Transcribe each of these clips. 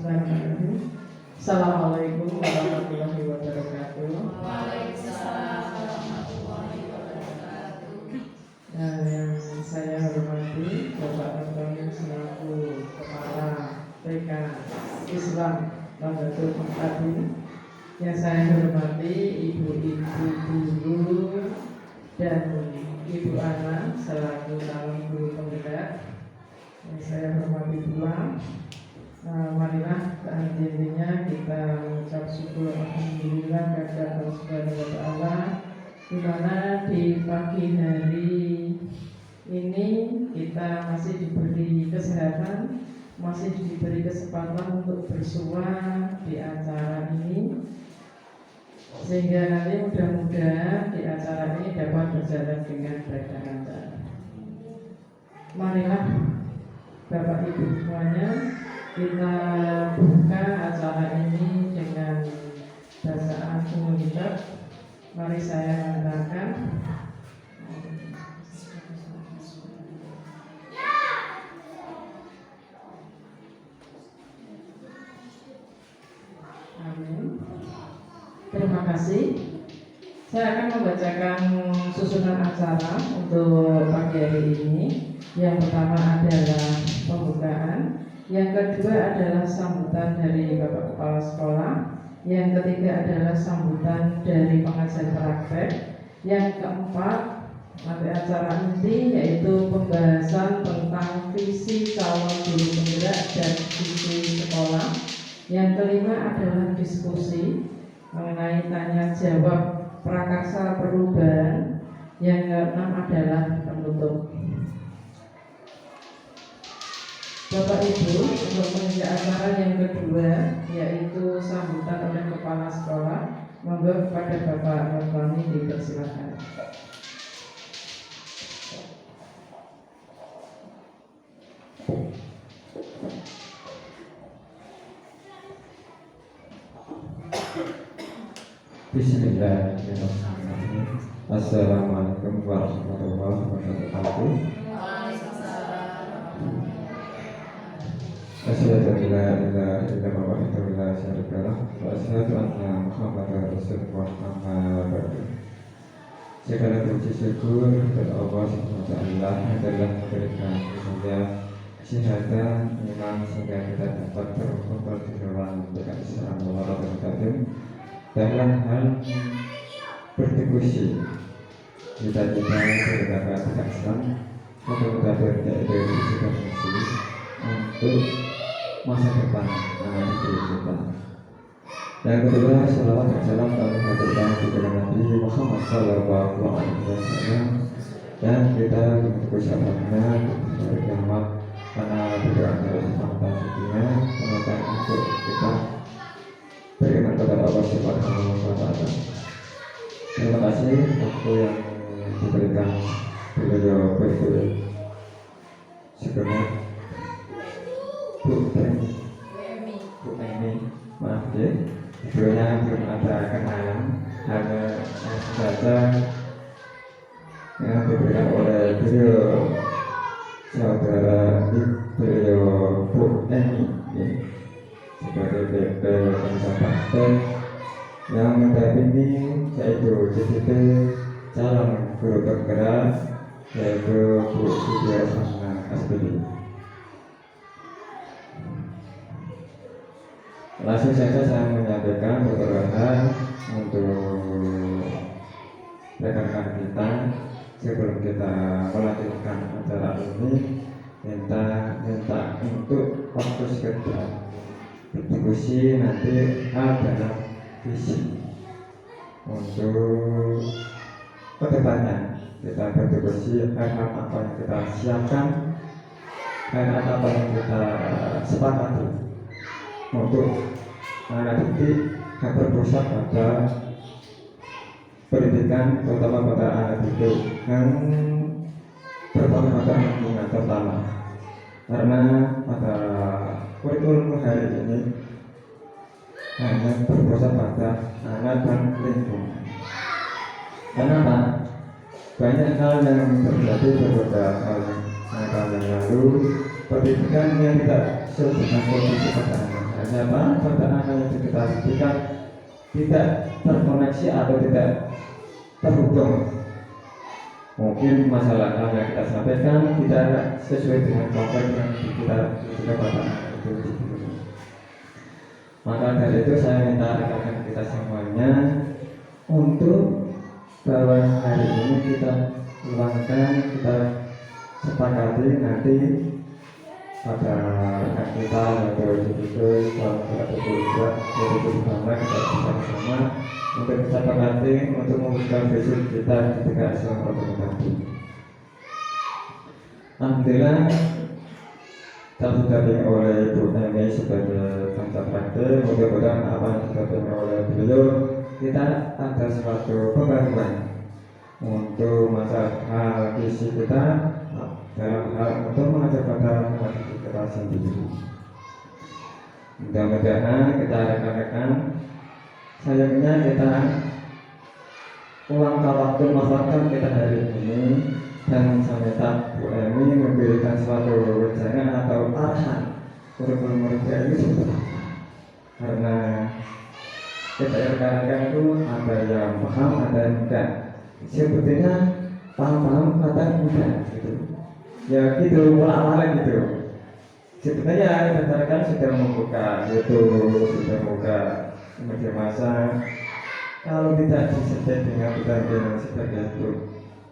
Bismillahirrahmanirrahim. Assalamualaikum warahmatullahi wabarakatuh. Waalaikumsalam warahmatullahi wabarakatuh. Yang saya hormati Bapak Antoni selaku Kepala TK Islam Nahdlatul Muhtadin. Yang saya hormati ibu-ibu guru dan Ibu Ana selaku calon guru penggerak. Yang saya hormati pula, marilah seandainya kita mengucap syukur alhamdulillah kepada Allah Subhanahu wa taala, di mana di pagi hari ini kita masih diberi kesehatan, masih diberi kesempatan untuk bersua di acara ini, sehingga nanti mudah-mudahan di acara ini dapat berjalan dengan baik dan lancar. Marilah Bapak Ibu semuanya, kita buka acara ini dengan bacaan komunitas. Mari saya mengatakan amin. Terima kasih. Saya akan membacakan susunan acara untuk pagi hari ini. Yang pertama adalah pembukaan, yang kedua adalah sambutan dari Bapak Kepala Sekolah, yang ketiga adalah sambutan dari pengajar praktek, yang keempat ada acara inti yaitu pembahasan tentang visi calon guru penggerak dan visi sekolah, yang kelima adalah diskusi mengenai tanya jawab prakarsa perubahan, yang keenam adalah penutup. Bapak Ibu, untuk menuju acara yang kedua yaitu sambutan oleh Kepala Sekolah, monggo kepada Bapak Antoni dipersilakan. Bismillahirrahmanirrahim. Assalamualaikum warahmatullahi wabarakatuh. Asyhadu an la ilaha illallah wahdahu la syarika lah wa asyhadu anna Muhammadar Rasulullah amma ba'du. Segala puji syukur kepada Allah Subhanahu wa taala adalah memberikan kita kesehatan, iman sehingga kita dapat berkumpul di dalam Islam wabarakatuh. Dalam hal berdiskusi kita berdebat tentang Islam, mudah-mudahan berdiri juga untuk masa depan anak didik kita. Yang kedua, salawat dan salam kepada Nabi Muhammad Sallallahu Alaihi Wasallam, dan kita berusaha berkiamat karena berdoa adalah sampai dunia, semoga untuk kita beriman kepada Allah Subhanahu wa taala. Terima kasih waktu yang diberikan beliau berikut. Sebelumnya Bu Emi, maaf ya, sebelumnya belum ada kenalan, hanya saja yang diberikan oleh beliau saudara beliau Bu Emi ya, sebagai BP Pencapaten yang mendampingi yaitu CCT calon guru penggerak yaitu Bu Sudiartana SPD. Langsung saja saya menyampaikan beberapa hal untuk rekan-rekan kita sebelum kita melanjutkan acara ini. Minta untuk waktu sekedar berdiskusi nanti adalah visi untuk kedepannya. Kita berdiskusi hal-hal apa yang kita siapkan, hal-hal apa yang kita sepakati untuk anak didik yang berpusat pada pendidikan, terutama pada anak didik yang berpusat pada lingkungan terutama, karena pada kurikulum hari ini hanya berpusat pada anak dan lingkungan. Kenapa? Banyak hal yang terjadi beberapa tahun yang lalu, pendidikan yang tidak dengan kondisi pada anak. Hanya apa? Pada anak yang kita berikan tidak terkoneksi atau tidak terhubung. Mungkin masalah yang kita sampaikan tidak sesuai dengan konteks yang kita pada anak itu. Maka dari itu saya minta rekan-rekan kita semuanya untuk bahwa hari ini kita luangkan, kita sepakati nanti pada rekan kita yang berjuang dalam satu juga yaitu bersama kita bersama untuk kita sepakati untuk mewujudkan visi kita ketika Islam tadi. Alhamdulillah terdampingi oleh Ibu Emi sebagai panca praktik. Mudah-mudahan apa yang didampingi oleh beliau kita ada suatu pembaruan untuk masalah visi kita dalam hal untuk mengajar pada kita sendiri. Mudah-mudahan kita rekan-rekan sayangnya kita uang waktu masyarakat kita hari ini dan sampai tak Bu Emi memberikan suatu rencana atau arahan kurikulum mereka ini seperti apa. Karena kita rekan-rekan itu ada yang paham, ada yang enggak. Sebetulnya paham-paham, ada yang enggak gitu. Ya gitu, mulai-mulai gitu. Sebenarnya rekan-rekan sudah membuka YouTube, sudah membuka media massa. Kalau tidak disertai dengan benar-benar sebagai itu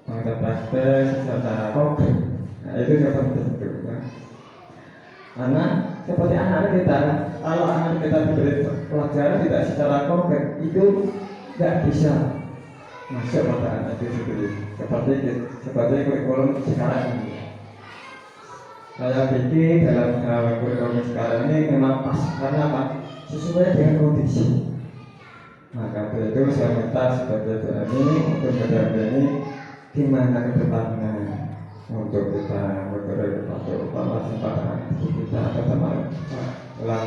mengenai praktek secara konkret, nah itu yang penting itu. Karena seperti anak kita, kalau anak kita diberi pelajaran tidak secara konkret, itu tidak bisa masuk pada anak itu sendiri. Seperti kurikulum sekarang ini. Saya pikir dalam kurikulum sekarang ini memang pas karena apa? Sesuai dengan kondisi. Maka dari itu saya minta sebagai ini untuk mendampingi gimana ke depannya untuk kita bergerak untuk kesempatan kita teman dalam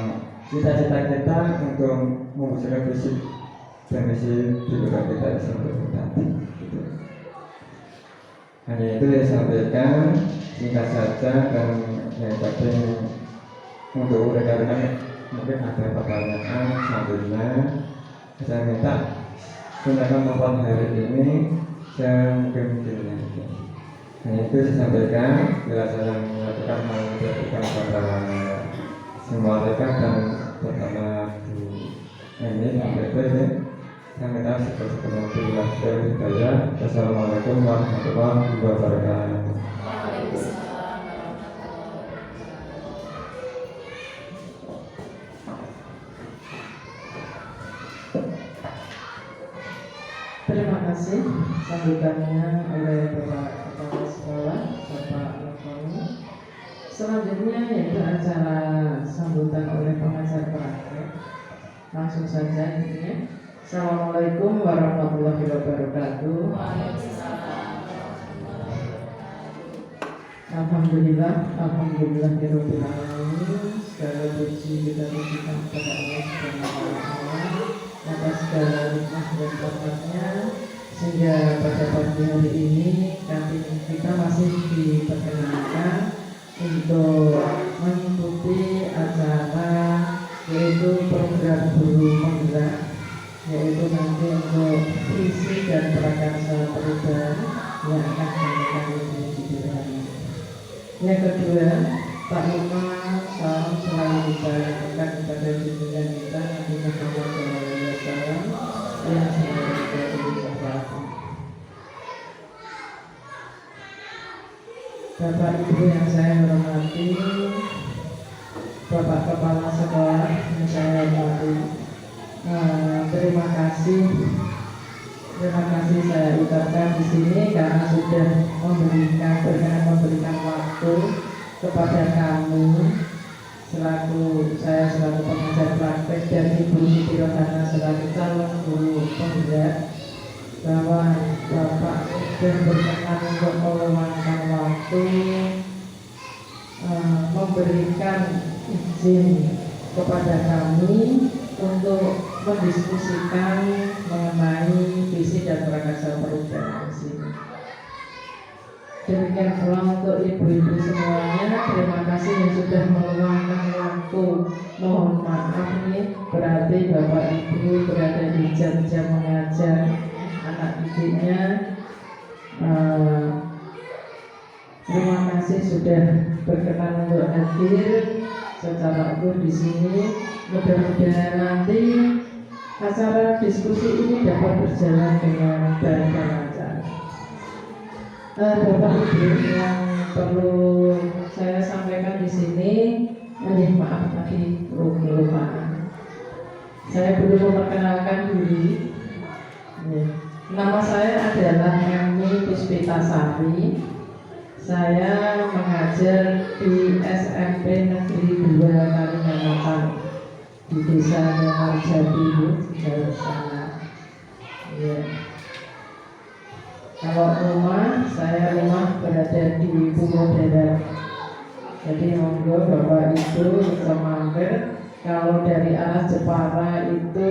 cita-cita kita untuk mewujudkan visi dan misi di bidang kita sampai tadi. Hanya itu yang saya sampaikan singkat saja dan yang penting untuk rekan-rekan mungkin ada pertanyaan selanjutnya. Saya minta gunakan tempat hari ini yang mungkin hanya itu saya sampaikan. Bila saya mengatakan hal yang kepada semua rekan dan pertama ini saya minta seperti saya. Assalamualaikum warahmatullahi wabarakatuh. Terima kasih sambutannya oleh Bapak Kepala Sekolah, Bapak Lakoni. Selanjutnya yaitu acara sambutan oleh pengajar praktek. Langsung saja ini. Assalamualaikum warahmatullahi wabarakatuh. Alhamdulillah, alhamdulillahirabbil alamin. Segala puji kita berikan kepada Allah Subhanahu wa taala atas segala nikmat dan berkatnya sehingga pada pagi hari ini kita masih diperkenankan untuk mengikuti acara yaitu program guru penggerak, yaitu nanti untuk visi dan prakarsa perubahan yang akan kami diberikan. Yang kedua, Pak Muka salam selalu disampaikan kepada junjungan kita Nabi Muhammad SAW yang selalu bersahabat. Bapak Ibu yang saya hormati, Bapak Kepala Sekolah yang saya hormati, terima kasih saya ucapkan di sini karena sudah memberikan waktu kepada kami selaku pengajar praktek dan Ibu Siti Rohana selaku calon guru penggerak bahwa Bapak sudah berkenan untuk meluangkan waktu memberikan izin kepada kami untuk mendiskusikan mengenai visi dan prakarsa perubahan sini. Demikian pula untuk ibu-ibu semuanya, terima kasih yang sudah meluangkan waktu nanti Bapak Ibu berada di jam-jam mengajar anak didiknya, terima kasih sudah berkenan untuk hadir secara utuh di sini. Mudah-mudahan nanti acara diskusi ini dapat berjalan dengan baik dan lancar. Bapak Ibu, yang perlu saya sampaikan di sini, maaf tadi kelupaan. Saya belum memperkenalkan diri. Nama saya adalah Emi Puspitasari. Saya mengajar di SMP Negeri 2 Kalimantan di Desa Marjati, Jawa Tengah. Kalau saya rumah berada di Pulau Darat. Jadi monggo Bapak Ibu bisa mampir. Kalau dari arah Jepara itu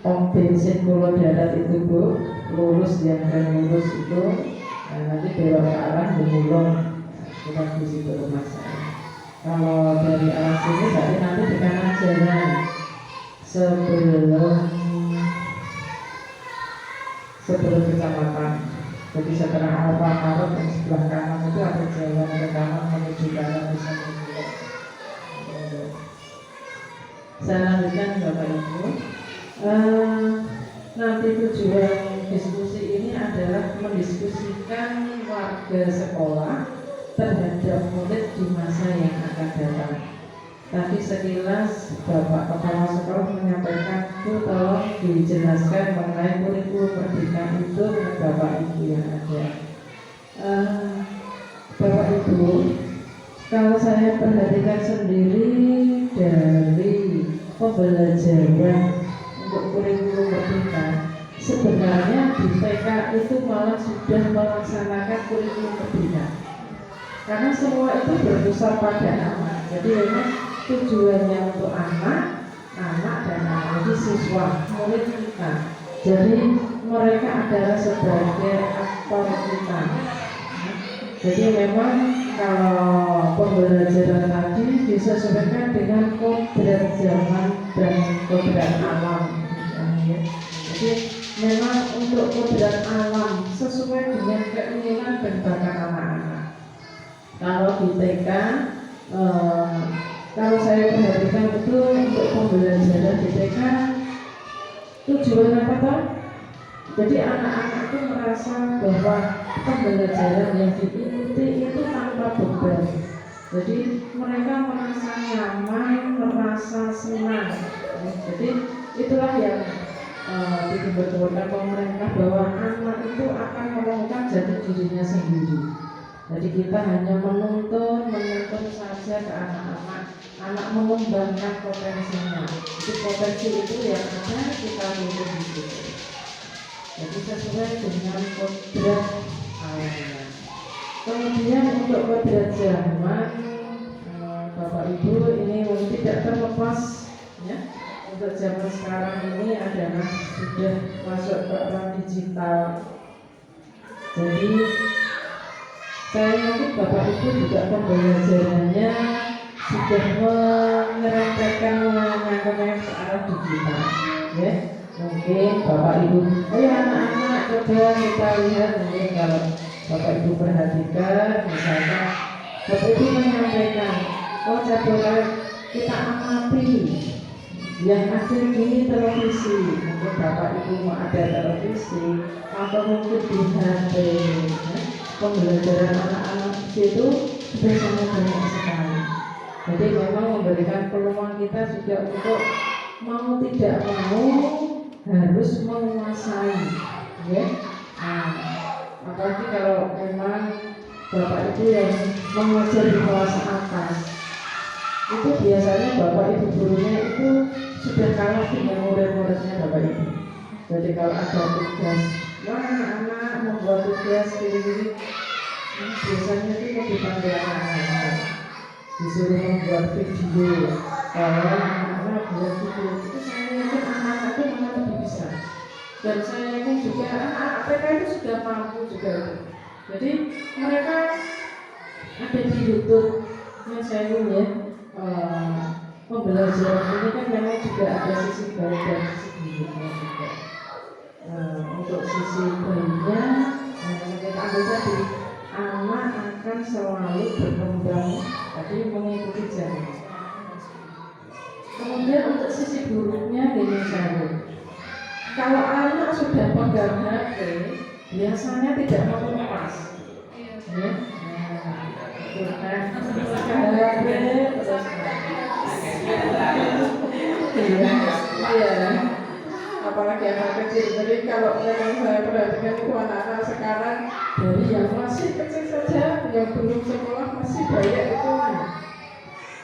pom bensin Pulau Darat itu Bu, lurus yang lurus itu, nanti belok ke arah Bumulong, bukan di situ rumah saya. Kalau dari arah sini berarti nanti di kanan jalan sebelum kecamatan. Jadi setelah Alfamart yang sebelah kanan itu ada jalan ke kanan menuju kanan bisa Bumulong. Saya lanjutkan Bapak Ibu. Nanti tujuan diskusi ini adalah mendiskusikan warga sekolah terhadap murid di masa yang akan datang. Tadi sekilas Bapak Kepala Sekolah menyampaikan itu tolong dijelaskan mengenai kurikulum merdeka itu ke Bapak Ibu yang ada. Bapak Ibu, kalau saya perhatikan sendiri dari pembelajaran untuk kurikulum merdeka, sebenarnya di TK itu malah sudah melaksanakan kurikulum merdeka, karena semua itu berpusat pada anak. Jadi memang tujuannya untuk anak dan anak, jadi siswa, murid kita. Jadi mereka adalah sebagai aktor kita. Jadi memang kalau pembelajaran tadi disesuaikan dengan kodrat zaman dan kodrat alam. Jadi memang untuk kodrat alam sesuai dengan keinginan dan bakat anak-anak. Kalau di TK, kalau saya perhatikan itu untuk pembelajaran di TK tujuan apa toh? Jadi anak-anak itu merasa bahwa pembelajaran yang diikuti itu tanpa beban. Jadi mereka merasa nyaman, merasa senang. Jadi itulah yang dibentukkan pemerintah, bahwa anak itu akan menemukan jati dirinya sendiri. Jadi kita hanya menuntun saja ke anak-anak, anak mengembangkan potensinya. Jadi potensi itu yang ada kita tuntun di situ. Jadi sesuai dengan kodrat alamnya. Kemudian untuk kodrat zaman, Bapak Ibu, ini tidak terlepas ya. Untuk zaman sekarang ini adalah sudah masuk ke era digital. Jadi saya yakin Bapak Ibu juga pembelajarannya sudah menyerempetkan mengenai ke arah digital, ya. Mungkin Bapak Ibu, ayo anak-anak coba kita lihat, mungkin kalau Bapak Ibu perhatikan, misalnya Bapak Ibu menyampaikan, coba kita amati yang ada di televisi. Mungkin Bapak Ibu mau ada televisi atau mungkin di HP, ya. Pembelajaran anak-anak itu sudah sangat banyak sekali. Jadi memang memberikan peluang kita juga untuk mau tidak mau harus menguasai, ya. Apalagi kalau memang Bapak Ibu yang mengajar di kelas atas, itu biasanya Bapak Ibu gurunya itu sudah kalah dengan murid-muridnya Bapak Ibu. Jadi kalau ada tugas, anak-anak membuat tugas ini, biasanya itu mau dipanggil anak-anak, disuruh membuat video. Kalau anak-anak buat video itu, saya yakin anak-anak itu malah lebih bisa. Dan saya yakin juga anak-anak PK itu sudah mampu juga. Jadi mereka ada di YouTube, saya ya, pembelajaran ini kan memang juga ada sisi baik dan sisi buruknya juga. Untuk sisi baiknya, kita ambil tadi, anak akan selalu berkembang, tapi mengikuti zaman. Kemudian untuk sisi buruknya ini saya, kalau anak sudah pegang HP, biasanya tidak mau lepas. Ya, itu kan HP terus. Iya, apalagi anak kecil. Jadi kalau memang saya perhatikan itu anak-anak sekarang dari yang masih kecil saja, yang belum sekolah masih banyak itu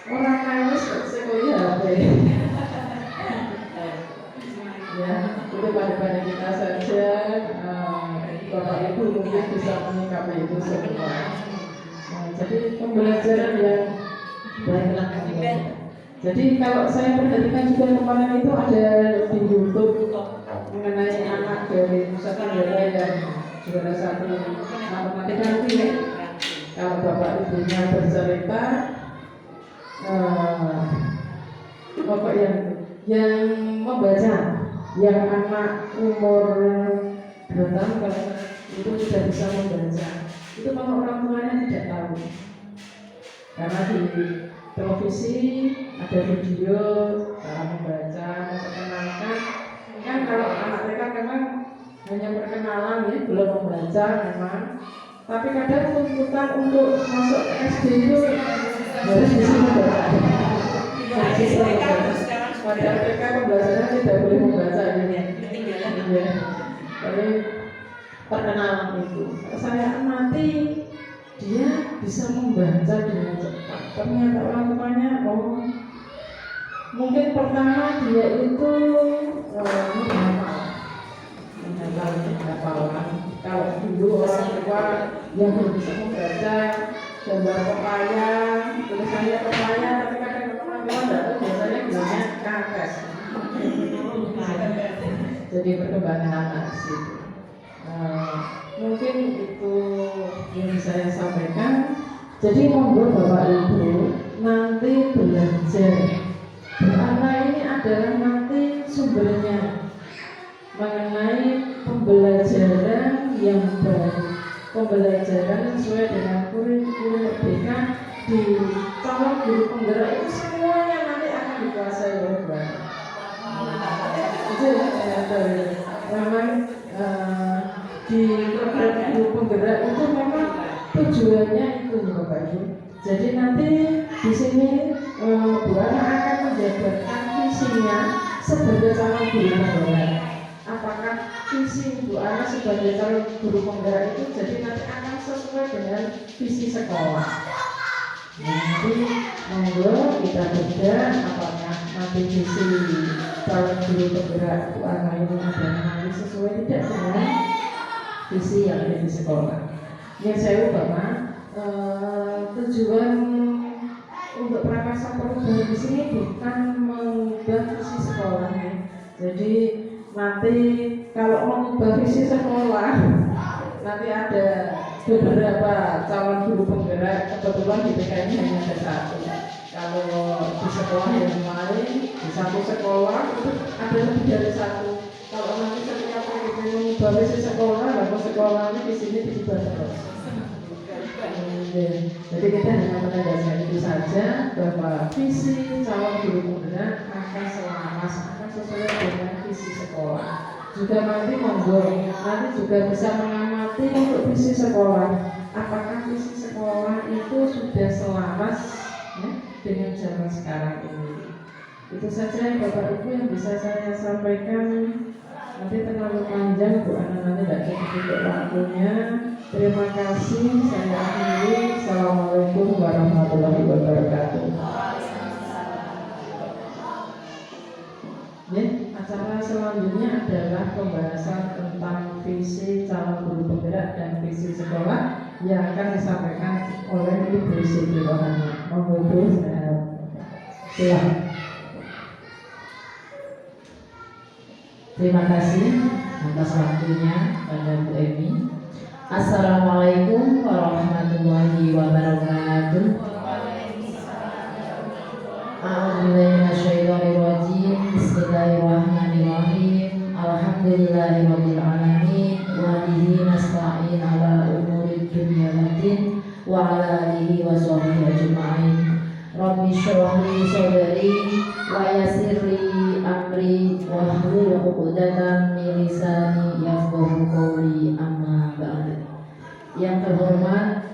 orang nangis kok sekali HP. Ya, itu pada kita saja. Bapak Ibu mungkin bisa menyikapi itu semua. Jadi pembelajaran yang baiklah. Jadi kalau saya perhatikan juga kemarin itu ada di YouTube mengenai anak dari Nusa Tenggara yang juara 1 matematika nanti ya. Kalau bapak ibunya bercerita, bapak yang membaca, yang anak umur 2 tahun kalau itu sudah bisa membaca, itu kalau orang tuanya tidak tahu, karena di televisi ada video cara membaca, memperkenalkan. Kan kalau anak mereka memang hanya perkenalan ya, belum membaca memang. Tapi kadang tuntutan untuk masuk ke SD itu harus bisa membaca. Padahal mereka pembelajarannya tidak boleh membaca ini. Ya. Jadi perkenalan itu. Saya amati dia bisa membaca dengan cepat. Ternyata orang tuanya mungkin pertama dia itu menghafal. Kalau dulu orang tua yang belum bisa membaca gambar pepaya, tulisannya pepaya, tapi kadang orang tua tidak tahu biasanya bilangnya kakek. Jadi perkembangan anak sih. Mungkin itu yang saya sampaikan. Jadi monggo Bapak Ibu nanti belajar. Karena ini adalah nanti sumbernya mengenai pembelajaran yang baik, pembelajaran sesuai dengan kurikulum merdeka di calon guru penggerak itu semuanya nanti akan dikuasai oleh Bapak. Itu memang di program guru penggerak itu memang tujuannya itu Bapak Ibu. Jadi nanti di sini Bu Ana akan menjabarkan visinya sebagai calon guru penggerak. Apakah visi Bu Ana sebagai calon guru penggerak itu jadi nanti akan sesuai dengan visi sekolah. Nanti monggo kita bedah apakah nanti visi calon guru penggerak Bu Ana ini adalah nanti sesuai tidak dengan visi yang ada di sekolah. Yang saya Bapak, tujuan untuk Prakasa Perubahan di sini bukan mengubah visi sekolahnya. Jadi nanti kalau mengubah visi sekolah, nanti ada beberapa calon guru penggerak, kebetulan di PKN hanya ada 1. Kalau di sekolah yang lain, di satu sekolah itu ada lebih dari 1. Kalau nanti setiap kali mengubah visi sekolah, lalu sekolahnya di sini diubah terus. Jadi kita hanya menegaskan itu saja bahwa visi calon guru penggerak akan selaras, akan sesuai dengan visi sekolah. Juga nanti monggo, nanti juga bisa mengamati untuk visi sekolah. Apakah visi sekolah itu sudah selaras ya, dengan zaman sekarang ini? Itu saja Bapak Ibu yang bisa saya sampaikan. Nanti terlalu panjang Bu Ana, nanti tidak cukup waktunya. Terima kasih, saya akhiri. Assalamualaikum warahmatullahi wabarakatuh. Ya, acara selanjutnya adalah pembahasan tentang visi calon guru penggerak dan visi sekolah yang akan disampaikan oleh Ibu Siti Rohani. Monggo Bu, silakan. Terima kasih atas waktunya pada Bu Emi. Assalamualaikum warahmatullahi wabarakatuh. A'udzubillahi Bismillahirrahmanirrahim. Alhamdulillahirabbil alamin wa bihi nasta'in ala umuri dunya waddin wa ala alihi wa sahbihi ajma'in. Rabbi shrah li sadri wa yassir li amri wahlul 'uqdatam min lisani yafqahu qawli, amma ba'd. Yang terhormat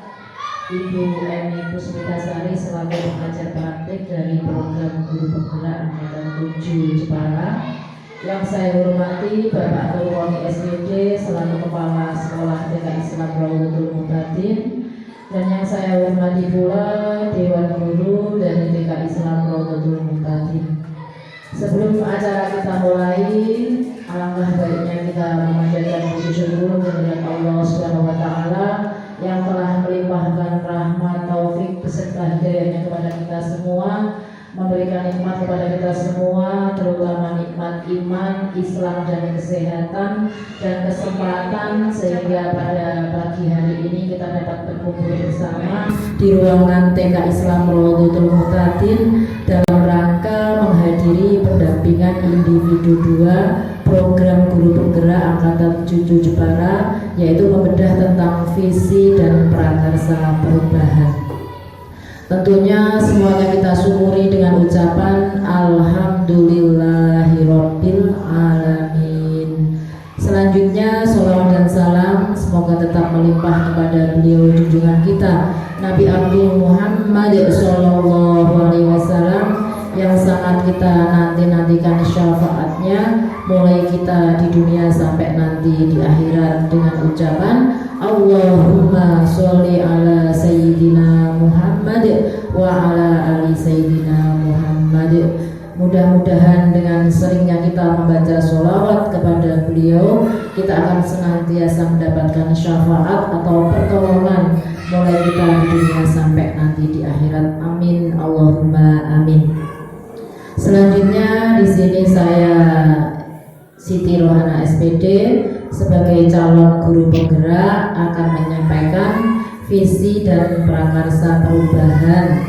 Ibu Emi Puspitasari selaku pengajar praktik dari program Guru Penggerak Angkatan 7 Jepara. Yang saya hormati Bapak Ketua SPD selaku Kepala Sekolah TK Islam Rawdatul Muhtadin, dan yang saya hormati pula Dewan Guru dari TK Islam Rawdatul Muhtadin. Sebelum acara kita mulai, alangkah baiknya kita memanjatkan puji syukur kepada Allah Subhanahu wa taala yang telah melimpahkan rahmat, taufik beserta hidayahnya kepada kita semua, memberikan nikmat kepada kita semua, terutama nikmat iman, Islam dan kesehatan dan kesempatan, sehingga pada pagi hari ini kita dapat berkumpul bersama di ruangan TK Islam Rawdatul Muhtadin dalam rangka menghadiri pendampingan individu 2 program Guru Penggerak Angkatan 7 Jepara, yaitu membedah tentang visi dan prakarsa perubahan. Tentunya semuanya kita syukuri dengan ucapan Alhamdulillahirabbil alamin. Selanjutnya sholawat dan salam semoga tetap melimpah kepada beliau junjungan kita Nabi Abdul Muhammad sallallahu alaihi wasallam yang sangat kita nanti-nantikan syafaatnya mulai kita di dunia sampai nanti di akhirat, dengan ucapan Allahumma sholli ala sayyidina Muhammad wa ala ali sayyidina Muhammad. Mudah-mudahan dengan seringnya kita membaca sholawat kepada beliau, kita akan senantiasa mendapatkan syafaat atau pertolongan mulai kita di dunia sampai nanti di akhirat. Amin Allahumma amin. Selanjutnya di sini saya Siti Rohana SPD sebagai calon guru penggerak akan menyampaikan visi dan prakarsa perubahan.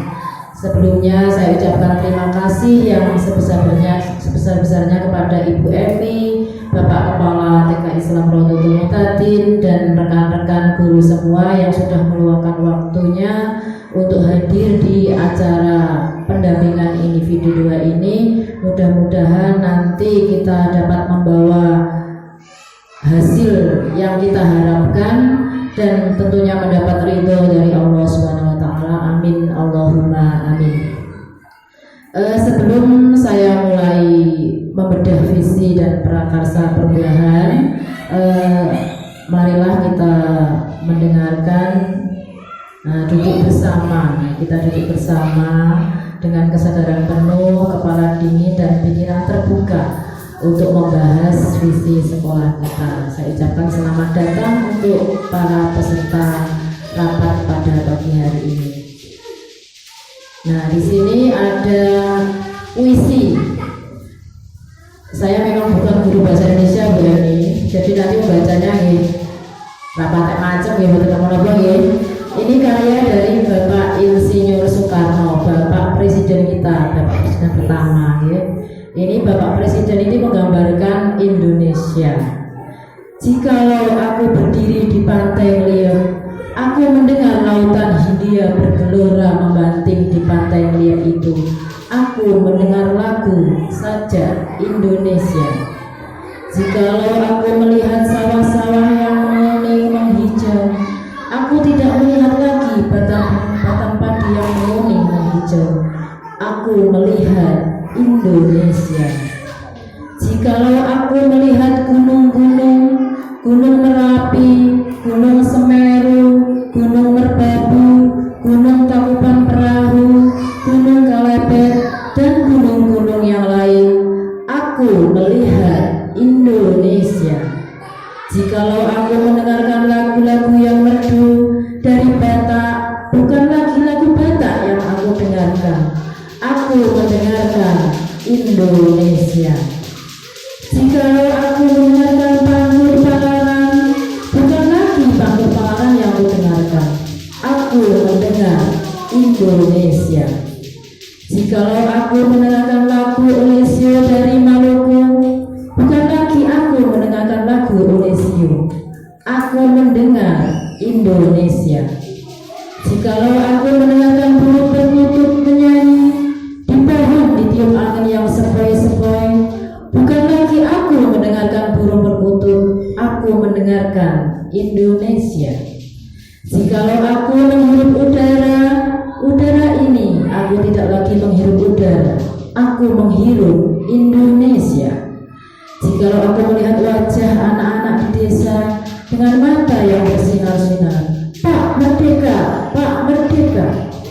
Sebelumnya saya ucapkan terima kasih yang sebesar-besarnya kepada Ibu Emi, Bapak Kepala TK Islam Rawdatul Muhtadin, dan rekan-rekan guru semua yang sudah meluangkan waktunya untuk hadir di acara pendampingan individu 2 ini. Mudah-mudahan nanti kita dapat membawa hasil yang kita harapkan dan tentunya mendapat ridho dari Allah Subhanahu wa taala. Amin Allahumma amin. Sebelum saya mulai membedah visi dan prakarsa perubahan, marilah kita mendengarkan duduk bersama. Kita duduk bersama dengan kesadaran penuh, kepala dingin dan pikiran terbuka untuk membahas visi sekolah kita. Saya ucapkan selamat datang untuk para peserta rapat pada pagi hari ini. Nah, di sini ada puisi. Saya memang bukan guru bahasa Indonesia Bu Yani, jadi nanti membacanya rapat macam Ini karya dari Bapak Insinyur Soekarno, Bapak Presiden kita, Bapak Presiden pertama. Ini Bapak Presiden ini menggambarkan Indonesia. Jikalau aku berdiri di pantai Ngeliat, aku mendengar lautan Hindia bergelora membanting di pantai Ngeliat itu. Aku mendengar lagu saja Indonesia. Jikalau aku melihat sawah-sawah yang menguning menghijau, aku tidak melihat lagi batang padi yang menguning menghijau. Aku melihat Indonesia. Jikalau aku melihat gunung-gunung, Gunung Merapi, Gunung Semeru, Gunung Merbabu, Gunung Tangkuban Perahu, Gunung Kelebet, dan gunung-gunung yang lain, aku melihat Indonesia. Jikalau aku mendengarkan lagu-lagu yang merdu dari Batak, bukan lagi lagu Batak yang aku dengarkan, aku mendengarkan Indonesia. Jikalau aku mendengarkan Pangur Palaran, bukan lagi Pangur Palaran yang aku dengarkan, aku mendengar Indonesia. Jikalau aku mendengarkan lagu Olesio dari Maluku, aku mendengar Indonesia. Jikalau aku mendengarkan burung berkutut menyanyi di pohon ditiup angin yang sepoi-sepoi, bukan lagi aku mendengarkan burung berkutut, aku mendengarkan Indonesia. Jikalau aku menghirup udara ini, aku tidak lagi menghirup udara, aku menghirup Indonesia. Jikalau aku melihat wajah anak-anak di desa dengan mata yang bersinar-sinar, Pak Merdeka, Pak Merdeka,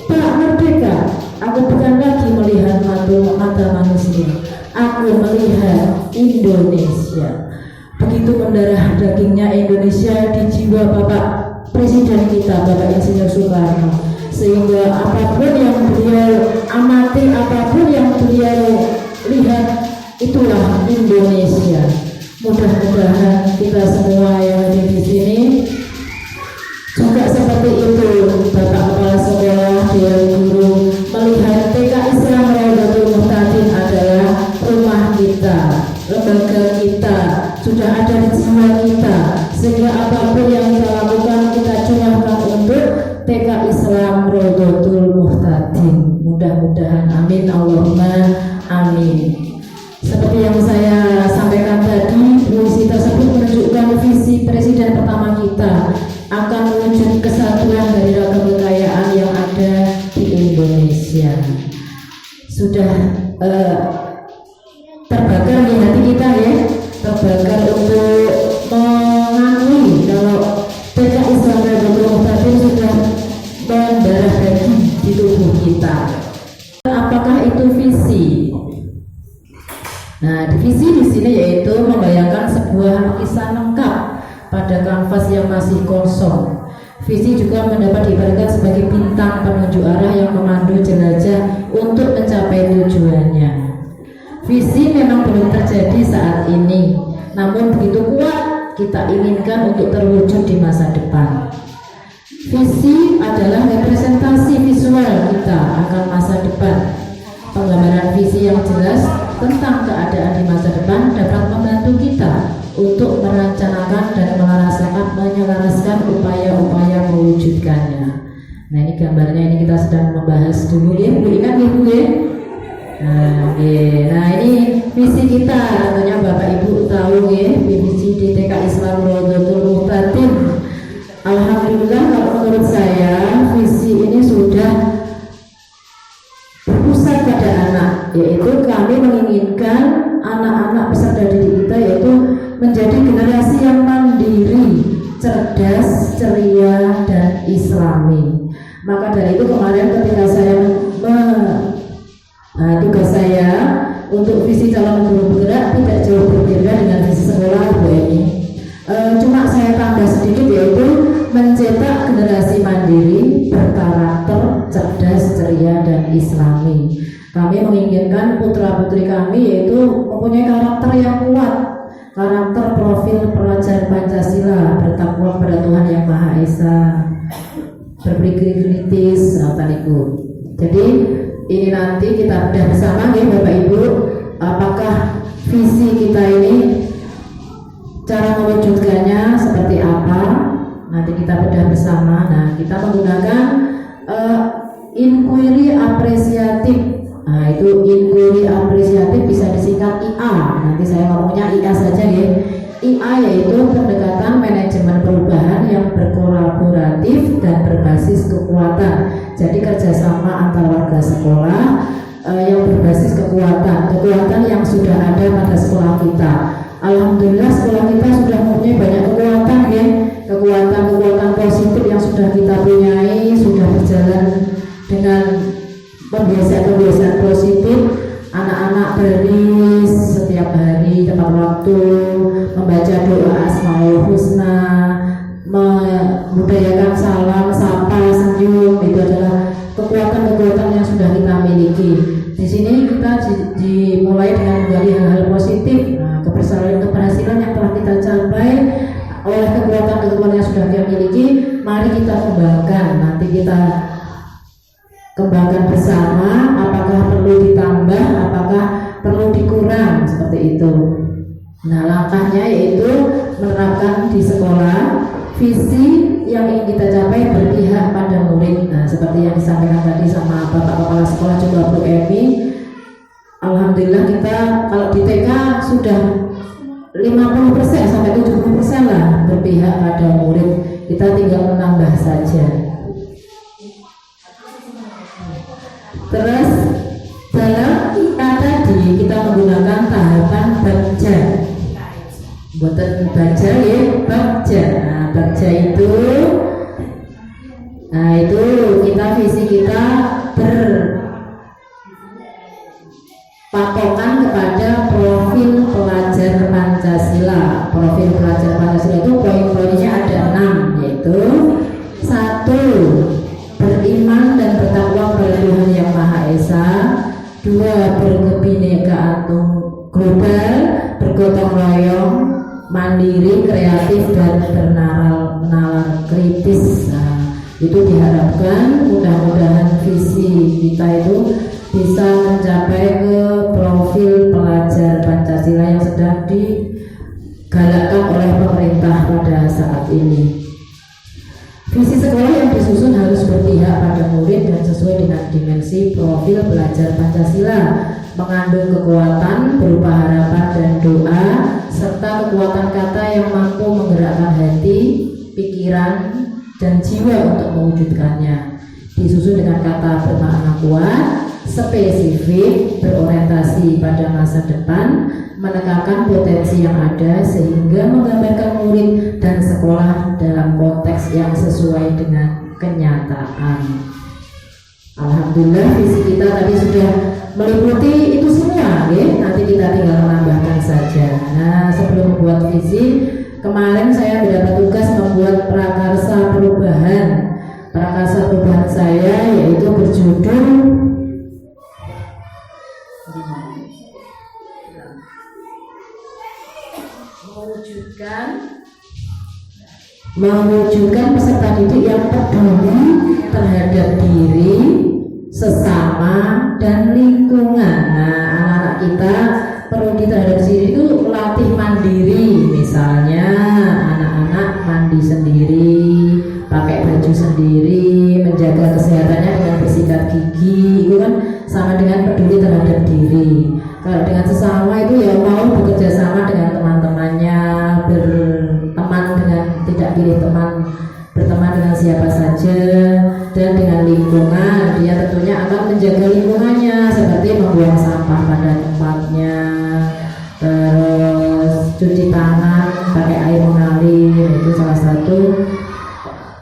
Pak Merdeka, aku bukan lagi melihat mata manusia, aku melihat Indonesia. Begitu mendarah dagingnya Indonesia di jiwa Bapak Presiden kita, Bapak Insinyur Soekarno, sehingga apapun yang beliau amati, apapun yang beliau lihat, itulah Indonesia. Mudah-mudahan kita semua yang ada di sini juga seperti itu. Bapak Kepala Sekolah, Dewan Guru melihat TK Islam Raudatul Muhtadin adalah rumah kita, lembaga kita, sudah ada di jiwa kita, sehingga apapun yang kita lakukan kita curahkan untuk TK Islam Raudatul Muhtadin. Mudah-mudahan, amin, Allahumma amin. Seperti yang saya sampaikan tadi, puisi tersebut menunjukkan visi presiden pertama kita akan mewujud kesatuan dari ragam kekayaan yang ada di Indonesia. Sudah terbakar di hati kita ya, terbakar untuk mengakui kalau TK Islam Raudatul Muhtadin sudah mendarah daging di tubuh kita. Apakah itu visi? Nah, visi di sini yaitu membayangkan sebuah lukisan lengkap pada kanvas yang masih kosong. Visi juga mendapat diibaratkan sebagai bintang penunjuk arah yang memandu jelajah untuk mencapai tujuannya. Visi memang belum terjadi saat ini, namun begitu kuat kita inginkan untuk terwujud di masa depan. Visi adalah representasi visual kita akan masa depan. Penggambaran visi yang jelas tentang keadaan di masa depan dapat membantu kita untuk merencanakan dan menyelaraskan upaya-upaya mewujudkannya. Nah, ini gambarnya, ini kita sedang membahas dulu ya, Bu, ingat ya Bu ya. Nah, ini visi kita, tentunya Bapak Ibu tahu ya, visi di TK Islam Raudatul Muhtadin. Alhamdulillah, kalau menurut saya visi ini sudah berpusat pada anak, yaitu kami menginginkan anak-anak peserta didik kita yaitu menjadi generasi yang mandiri, cerdas, ceria, dan islami. Maka dari itu kemarin ketika saya tugas saya untuk visi calon guru bergerak tidak jauh berbeda dengan visi sekolah Bu Eni. Cuma saya tambah sedikit yaitu mencetak generasi mandiri, berkarakter, cerdas, ceria, dan islami. Kami menginginkan putra-putri kami yaitu mempunyai karakter yang kuat, karakter profil pelajar Pancasila, bertakwa kepada Tuhan Yang Maha Esa, berpikir kritis, Jadi ini nanti kita bedah bersama ya Bapak Ibu, apakah visi kita ini cara mewujudkannya seperti apa, nanti kita bedah bersama. Nah, kita menggunakan inquiry apresiatif. Nah, itu inquiry apresiatif bisa disingkat IA. Nanti saya ngomongnya IA saja ya. IA yaitu pendekatan manajemen perubahan yang berkolaboratif dan berbasis kekuatan. Jadi kerjasama antar warga sekolah yang berbasis kekuatan yang sudah ada pada sekolah kita. Alhamdulillah sekolah kita sudah mempunyai banyak kekuatan ya, kekuatan positif yang sudah kita punyai, sudah berjalan dengan pembiasaan positif. Anak-anak baris setiap hari tepat waktu, membaca doa Asmaul Husna, membudayakan salam, sapa, senyum, itu adalah kekuatan-kekuatan yang sudah kita miliki. Di sini kita dimulai dengan menggali hal-hal positif. Nah, keberhasilan yang telah kita capai oleh kekuatan-kekuatan yang sudah kita miliki, mari kita kembangkan. Nanti kita kembangkan bersama, apakah perlu ditambah, apakah perlu dikurang, seperti itu. Nah, langkahnya yaitu menerapkan di sekolah visi yang ingin kita capai berpihak pada murid. Nah, seperti yang disampaikan tadi sama Bapak Kepala Sekolah juga Bu Emi, alhamdulillah kita kalau di TK sudah 50% sampai 70% lah berpihak pada murid. Kita tinggal menambah saja. Terus dalam kita tadi kita menggunakan tahapan baca. Buatan baca ya, baca. Nah, baca itu kita visi kita berpatokan kepada profil pelajar Pancasila. Profil pelajar Pancasila itu poin-poinnya ada 6, yaitu 1. Beriman dan bertakwa kepada Tuhan Yang Maha Esa. 2. Berkebinekaan global, bergotong royong, mandiri, kreatif, dan bernalar kritis. Nah, itu diharapkan mudah-mudahan visi kita itu bisa mencapai ke profil pelajar Pancasila yang sedang digalakkan oleh pemerintah pada saat ini. Visi sekolah yang disusun harus berpihak pada murid dan sesuai dengan dimensi profil pelajar Pancasila, mengandung kekuatan berupa harapan dan doa, serta kekuatan kata yang mampu menggerakkan hati, pikiran, dan jiwa untuk mewujudkannya. Disusun dengan kata bermakna kuat, spesifik, berorientasi pada masa depan, menekankan potensi yang ada sehingga menggambarkan murid dan sekolah dalam konteks yang sesuai dengan kenyataan. Alhamdulillah visi kita tadi sudah meliputi itu semua, ya. Nanti kita tinggal menambahkan saja. Nah, sebelum membuat visi, kemarin saya mendapat tugas membuat prakarsa perubahan. Prakarsa perubahan saya yaitu berjudul mewujudkan peserta didik yang peduli terhadap diri, sesama, dan lingkungan. Nah, anak-anak kita peduli terhadap diri itu latih mandiri. Misalnya anak-anak mandi sendiri, pakai baju sendiri, menjaga kesehatannya dengan bersikat gigi, itu kan sama dengan peduli terhadap diri. Kalau dengan sesama itu ya mau bekerja sama dengan teman-temannya, berteman dengan tidak pilih teman, berteman dengan siapa saja, dan dengan lingkungan dia tentunya akan menjaga lingkungannya seperti membuang sampah pada tempatnya, terus cuci tangan pakai air mengalir. Itu salah satu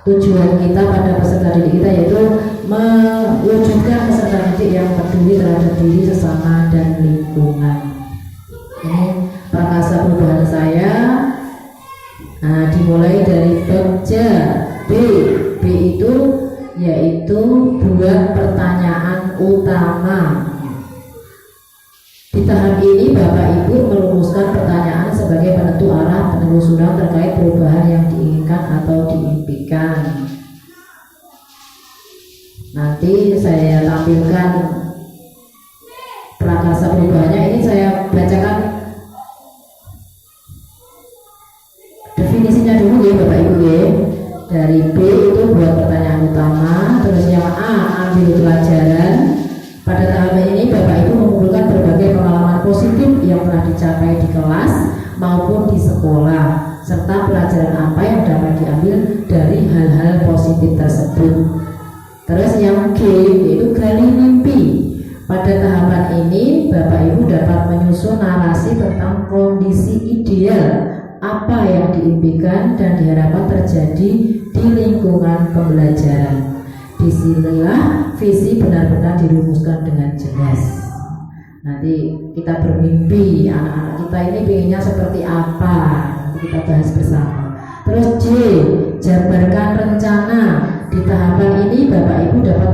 tujuan kita pada peserta didik kita, yaitu mewujudkan peserta didik yang peduli terhadap diri, sesama, dan lingkungan. Ini prakarsa perubahan saya. Nah, dimulai dari baca B. B itu yaitu buat pertanyaan utama. Di tahap ini Bapak Ibu merumuskan pertanyaan sebagai penentu arah penelusuran terkait perubahan yang diinginkan atau diimpikan. Nanti saya tampilkan prakarsa perubahannya. Ini saya bacakan definisinya dulu ya Bapak Ibu ya. Dari B itu buat pertanyaan utama, terus yang A ambil pelajaran. Pada tahap ini Bapak Ibu mengumpulkan berbagai pengalaman positif yang telah dicapai di kelas maupun di sekolah, serta pelajaran apa yang dapat diambil dari hal-hal positif tersebut. Terus yang G yaitu gali mimpi. Pada tahapan ini Bapak Ibu dapat menyusun narasi tentang kondisi ideal apa yang diimpikan dan diharapkan terjadi di lingkungan pembelajaran. Disinilah visi benar-benar dirumuskan dengan jelas. Nanti kita bermimpi anak-anak kita ini pengennya seperti apa, nanti kita bahas bersama. Terus J, jabarkan rencana. Di tahapan ini Bapak Ibu dapat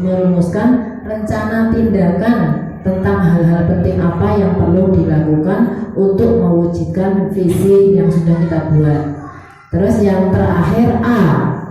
merumuskan rencana tindakan tentang hal-hal penting apa yang perlu dilakukan untuk mewujudkan visi yang sudah kita buat. Terus yang terakhir A,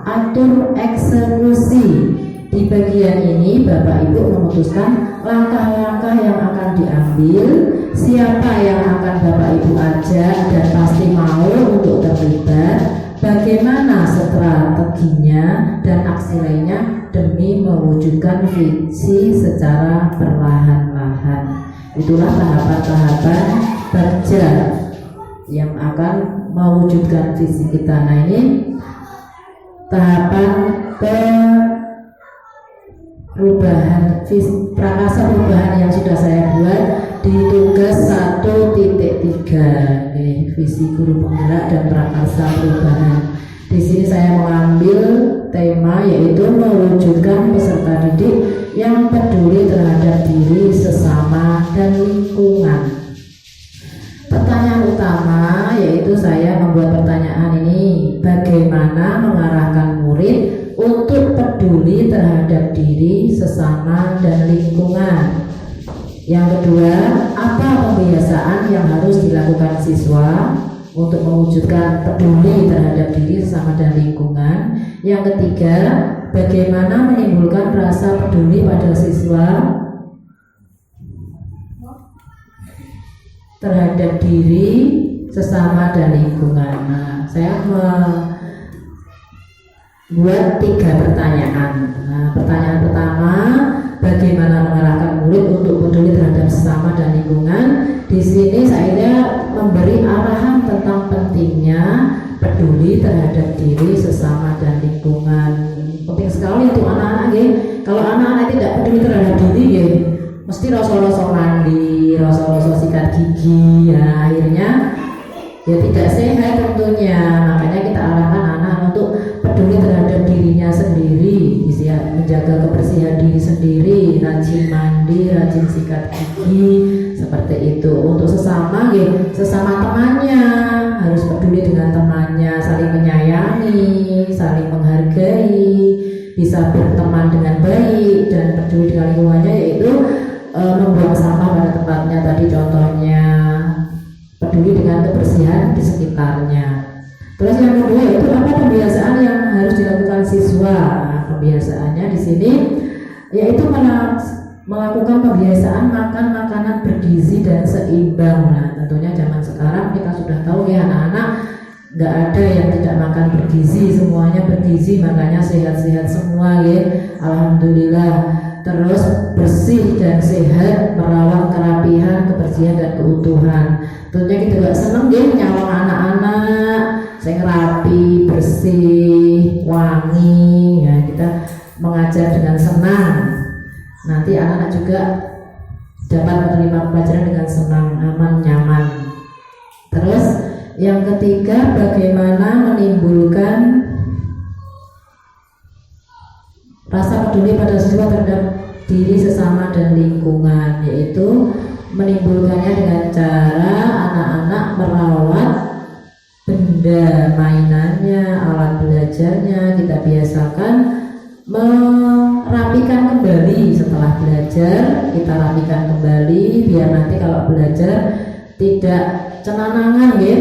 atur eksekusi. Di bagian ini Bapak Ibu memutuskan langkah-langkah yang akan diambil, siapa yang akan Bapak Ibu ajak dan pasti mau untuk terlibat, bagaimana strateginya dan aksi lainnya demi mewujudkan visi secara perlahan-lahan. Itulah tahapan-tahapan kerja yang akan mewujudkan visi kita. Nah, ini tahapan perubahan prakasa perubahan yang sudah saya buat di tugas 1.3, visi guru penggerak dan prakarsa perubahan. Di sini saya mengambil tema yaitu mewujudkan peserta didik yang peduli terhadap diri, sesama, dan lingkungan. Pertanyaan utama yaitu saya membuat pertanyaan ini, bagaimana mengarahkan murid untuk peduli terhadap diri, sesama, dan lingkungan. Yang kedua, apa pembiasaan yang harus dilakukan siswa untuk mewujudkan peduli terhadap diri, sesama, dan lingkungan. Yang ketiga, bagaimana menimbulkan rasa peduli pada siswa terhadap diri, sesama, dan lingkungan. Nah, saya membuat 3 pertanyaan. Nah, pertanyaan pertama, bagaimana mengarahkan murid untuk peduli terhadap sesama dan lingkungan. Di sini saya memberi arahan tentang pentingnya peduli terhadap diri, sesama, dan lingkungan. Penting sekali untuk anak-anak, kalau anak-anak tidak peduli terhadap diri, mesti rasa-rasa mandi, rasa-rasa sikat gigi, ya akhirnya ya tidak sehat tentunya. Makanya kita arahkan anak untuk peduli terhadap dirinya sendiri, bisa menjaga kebersihan diri sendiri, rajin mandi, rajin sikat gigi, seperti itu. Untuk sesama, sesama temannya harus peduli dengan temannya, saling menyayangi, saling menghargai, bisa berteman dengan baik dan peduli dengan lingkungannya, yaitu membuang sampah pada tempatnya tadi contohnya, peduli dengan kebersihan di sekitarnya. Terus yang kedua itu apa pembiasaan yang harus dilakukan siswa. Nah, pembiasaannya di sini yaitu melakukan pembiasaan makan makanan bergizi dan seimbang. Nah, tentunya zaman sekarang kita sudah tahu ya, anak-anak nggak ada yang tidak makan bergizi, semuanya bergizi, makanya sehat-sehat semua ya, alhamdulillah. Terus bersih dan sehat, merawat kerapihan, kebersihan, dan keutuhan. Tentunya kita juga seneng ya nyawang anak-anak saya rapi, bersih, wangi, ya kita mengajar dengan senang. Nanti anak-anak juga dapat menerima pelajaran dengan senang, aman, nyaman. Terus yang ketiga, bagaimana menimbulkan rasa peduli pada siswa terhadap diri, sesama, dan lingkungan, yaitu menimbulkannya dengan cara anak-anak merawat benda mainannya, alat belajarnya. Kita biasakan merapikan kembali setelah belajar, kita rapikan kembali biar nanti kalau belajar tidak cenanangan ya,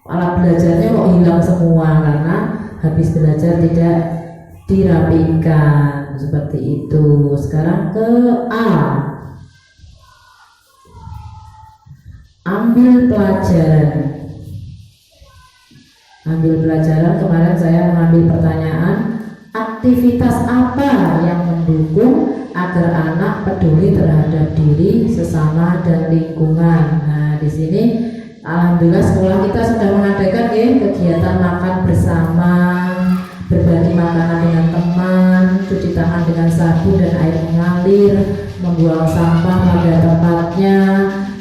alat belajarnya kok hilang semua karena habis belajar tidak dirapikan, seperti itu. Sekarang ke A, ambil pelajaran. Ambil pelajaran, kemarin saya mengambil pertanyaan, aktivitas apa yang mendukung agar anak peduli terhadap diri, sesama, dan lingkungan. Nah, di sini alhamdulillah sekolah kita sudah mengadakan kegiatan makan bersama, berbagi makanan dengan teman, cuci tangan dengan sabun dan air mengalir, membuang sampah pada tempatnya,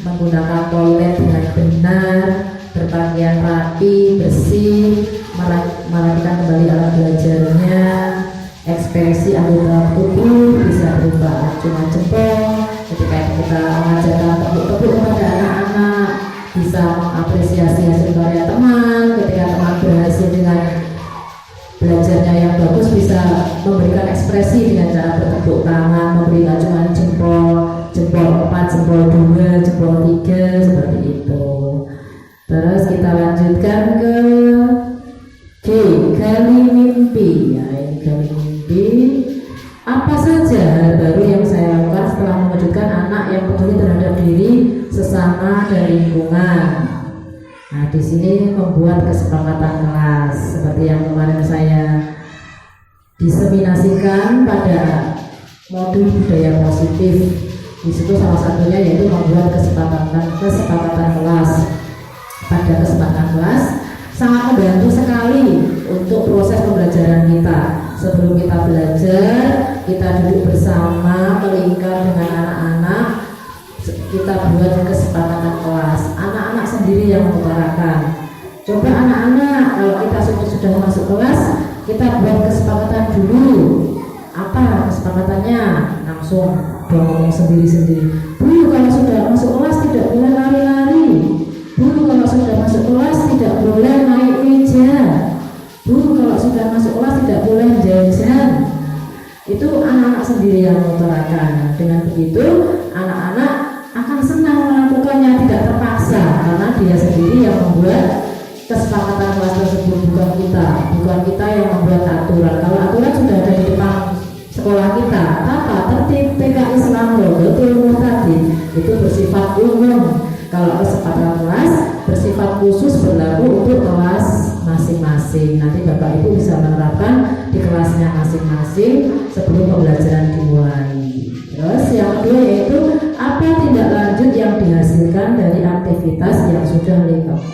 menggunakan toilet dengan benar, berpakaian rapi, bersih, merapikan kembali alat belajarnya, ekspresi anggota tubuh bisa berupa acungan jempol ketika kita mengajarkan tepuk-tepuk kepada anak-anak, bisa mengapresiasi hasil karya teman ketika teman berhasil dengan belajarnya yang bagus, bisa memberikan ekspresi dengan cara bertepuk tangan, memberi acungan jempol, jempol 4, jempol 2, jempol 3, seperti itu. Terus kita lanjutkan ke G, gali mimpi. Ya, ini gali mimpi. Apa saja saja hal baru yang saya lakukan setelah mewujudkan anak yang peduli terhadap diri, sesama, dan lingkungan. Nah, di sini membuat kesepakatan kelas seperti yang kemarin saya diseminasikan pada modul budaya positif. Di situ salah satunya yaitu membuat kesepakatan kelas. Pada kesempatan kelas sangat membantu sekali untuk proses pembelajaran kita. Sebelum kita belajar, kita duduk bersama, melingkar dengan anak-anak, kita buat kesepakatan kelas. Anak-anak sendiri yang mengutarakan. Coba anak-anak, kalau kita sudah masuk kelas, kita buat kesepakatan dulu. Apa kesepakatannya? Langsung ngomong sendiri-sendiri. Bu, kalau sudah masuk kelas tidak boleh lari-lari. Bu, kalau sudah masuk kelas tidak boleh naik meja. Bu, kalau sudah masuk kelas tidak boleh jajan. Itu anak-anak sendiri yang mengutarakan. Dengan begitu, anak-anak akan senang melakukannya, tidak terpaksa, karena dia sendiri yang membuat kesepakatan kelas tersebut, bukan kita yang membuat aturan. Kalau aturan sudah ada di depan sekolah kita, tata tertib PKI Selangor betul tadi itu bersifat umum. Kalau kesepakatan kelas bersifat khusus berlaku untuk kelas masing-masing. Nanti Bapak Ibu bisa menerapkan di kelasnya masing-masing sebelum pembelajaran dimulai. Terus yang kedua yaitu apa tindak lanjut yang dihasilkan dari aktivitas yang sudah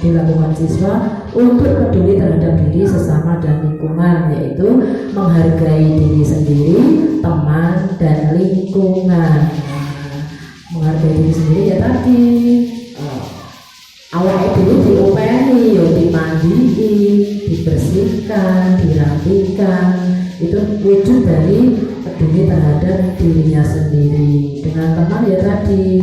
dilakukan siswa untuk peduli terhadap diri, sesama, dan lingkungan, yaitu menghargai diri sendiri, teman, dan lingkungan. Menghargai diri sendiri ya tadi awalnya dulu diopeni, dimandiin, dibersihkan, dirapikan. Itu wujud dari peduli terhadap dirinya sendiri. Dengan teman ya tadi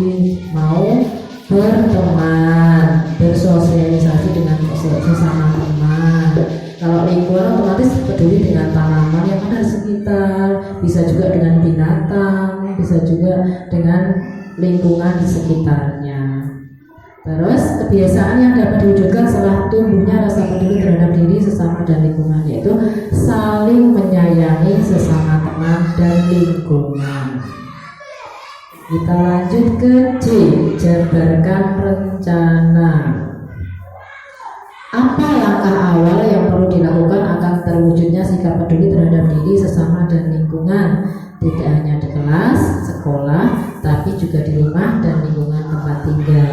mau berteman, bersosialisasi dengan sesama teman. Kalau lingkungan otomatis peduli dengan tanaman yang ada di sekitar, bisa juga dengan binatang, bisa juga dengan lingkungan di sekitarnya. Terus kebiasaan yang dapat diwujudkan setelah tumbuhnya rasa peduli terhadap diri, sesama, dan lingkungan, yaitu saling menyayangi sesama teman dan lingkungan. Kita lanjut ke C, jabarkan rencana. Apa langkah awal yang perlu dilakukan akan terwujudnya sikap peduli terhadap diri, sesama, dan lingkungan? Tidak hanya di kelas, sekolah, tapi juga di rumah dan lingkungan tempat tinggal.